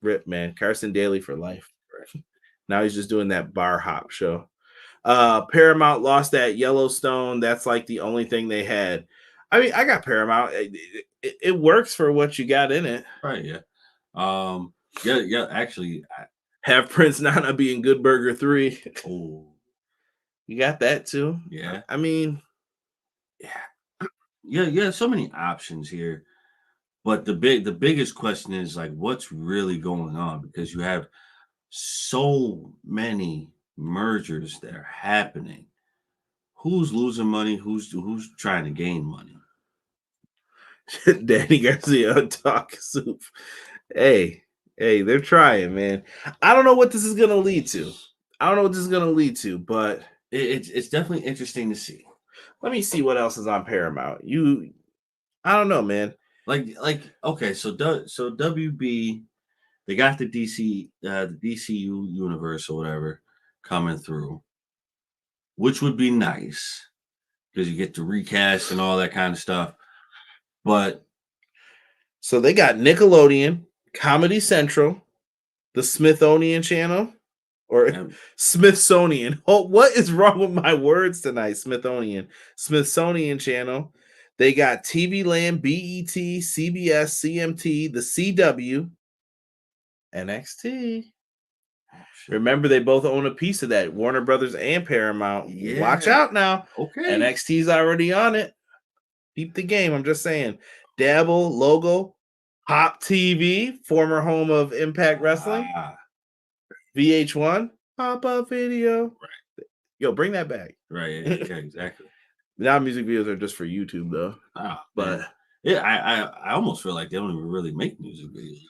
Rip, man. Carson Daly for life. Now he's just doing that bar hop show. Paramount lost that Yellowstone. That's like the only thing they had. I mean, I got Paramount. It works for what you got in it. Right, yeah. Yeah, actually. Have Prince Nana be in Good Burger 3. Oh. You got that too? Yeah. I mean, yeah, so many options here. But the biggest question is like what's really going on, because you have so many mergers that are happening. Who's losing money? Who's trying to gain money? Danny Garcia on Talk Soup. Hey, they're trying, man. I don't know what this is gonna lead to. But it's definitely interesting to see. Let me see what else is on Paramount. I don't know, man. Like okay, so WB, they got the DCU universe or whatever coming through, which would be nice because you get to recast and all that kind of stuff. But so they got Nickelodeon, Comedy Central, the Smithsonian Channel. Or Smithsonian. Oh, what is wrong with my words tonight? Smithsonian Channel. They got TV Land, BET, CBS, CMT, the CW, NXT. Oh, remember, they both own a piece of that. Warner Brothers and Paramount. Yeah. Watch out now. Okay. NXT's already on it. Keep the game. I'm just saying. Dabble, Logo, Pop TV, former home of Impact Wrestling. VH1, pop-up video. Right. Yo, bring that back. Right. Yeah, exactly. Now music videos are just for YouTube, though. But yeah, I almost feel like they don't even really make music videos.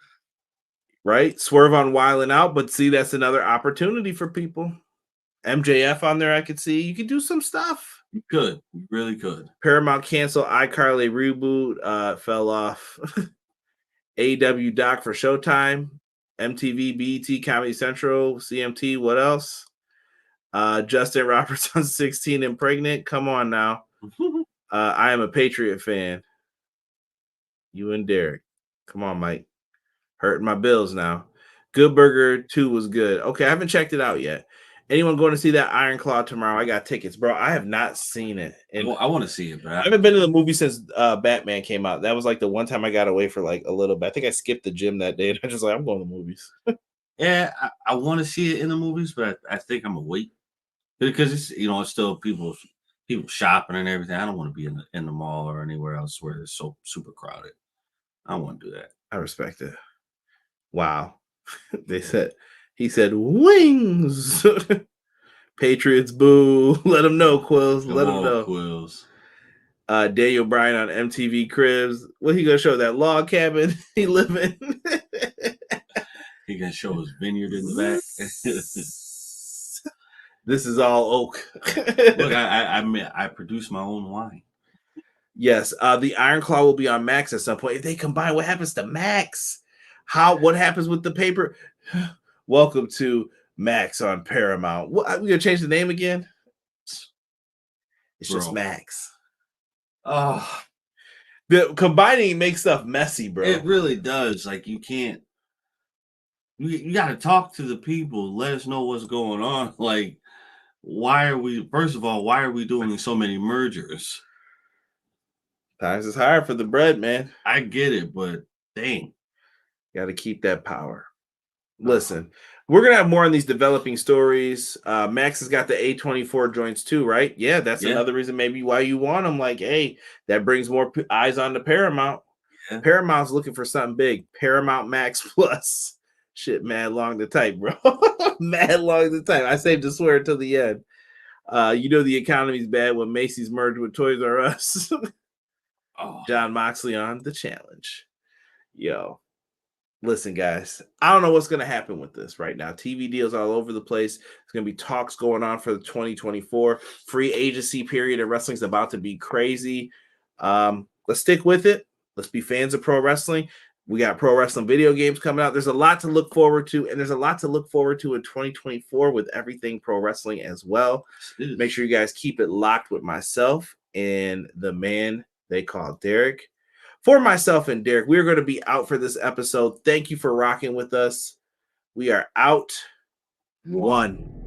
Right? Swerve on Wildin' Out, but see, that's another opportunity for people. MJF on there, I could see. You could do some stuff. You could. You really could. Paramount cancel iCarly reboot. Fell off. AEW doc for Showtime. MTV, BET, Comedy Central, CMT, what else? Justin Roberts on 16 and Pregnant. Come on now. I am a Patriot fan. You and Derek. Come on, Mike. Hurting my bills now. Good Burger 2 was good. Okay, I haven't checked it out yet. Anyone going to see that Iron Claw tomorrow? I got tickets, bro. I have not seen it. And I want to see it, bro. I haven't been to the movie since Batman came out. That was like the one time I got away for like a little bit. I think I skipped the gym that day. And I just like, I'm going to the movies. Yeah, I want to see it in the movies, but I think I'm gonna wait because it's it's still people shopping and everything. I don't want to be in the mall or anywhere else where it's so super crowded. I don't want to do that. I respect it. Wow. He said wings. Patriots boo. Let them know, Quills. Let them know. Quills. Daniel Bryan on MTV Cribs. What he gonna show? That log cabin he live in? He gonna show his vineyard in the back. This is all oak. Look, I produce my own wine. Yes, the Iron Claw will be on Max at some point. If they combine, what happens to Max? What happens with the paper? Welcome to Max on Paramount. What, we gonna change the name again? It's just Max. Oh, the combining makes stuff messy, bro. It really does. Like you can't. You got to talk to the people. Let us know what's going on. Like, why are we? First of all, why are we doing so many mergers? Times is higher for the bread, man. I get it, but dang. Got to keep that power. Listen, we're going to have more on these developing stories. Max has got the A24 joints too, right? Yeah, that's another reason maybe why you want them. Like, hey, that brings more eyes on the Paramount. Yeah. Paramount's looking for something big. Paramount Max Plus. Shit, mad long to type, bro. Mad long to type. I saved the swear till the end. You know the economy's bad when Macy's merged with Toys R Us. John Moxley on the challenge. Yo. Listen, guys, I don't know what's going to happen with this right now. TV deals all over the place. There's going to be talks going on for the 2024 free agency period of wrestling is about to be crazy. Let's stick with it. Let's be fans of pro wrestling. We got pro wrestling video games coming out. There's a lot to look forward to, and there's a lot to look forward to in 2024 with everything pro wrestling as well. Make sure you guys keep it locked with myself and the man they call Derek. For myself and Derek, we're going to be out for this episode. Thank you for rocking with us. We are out. 1.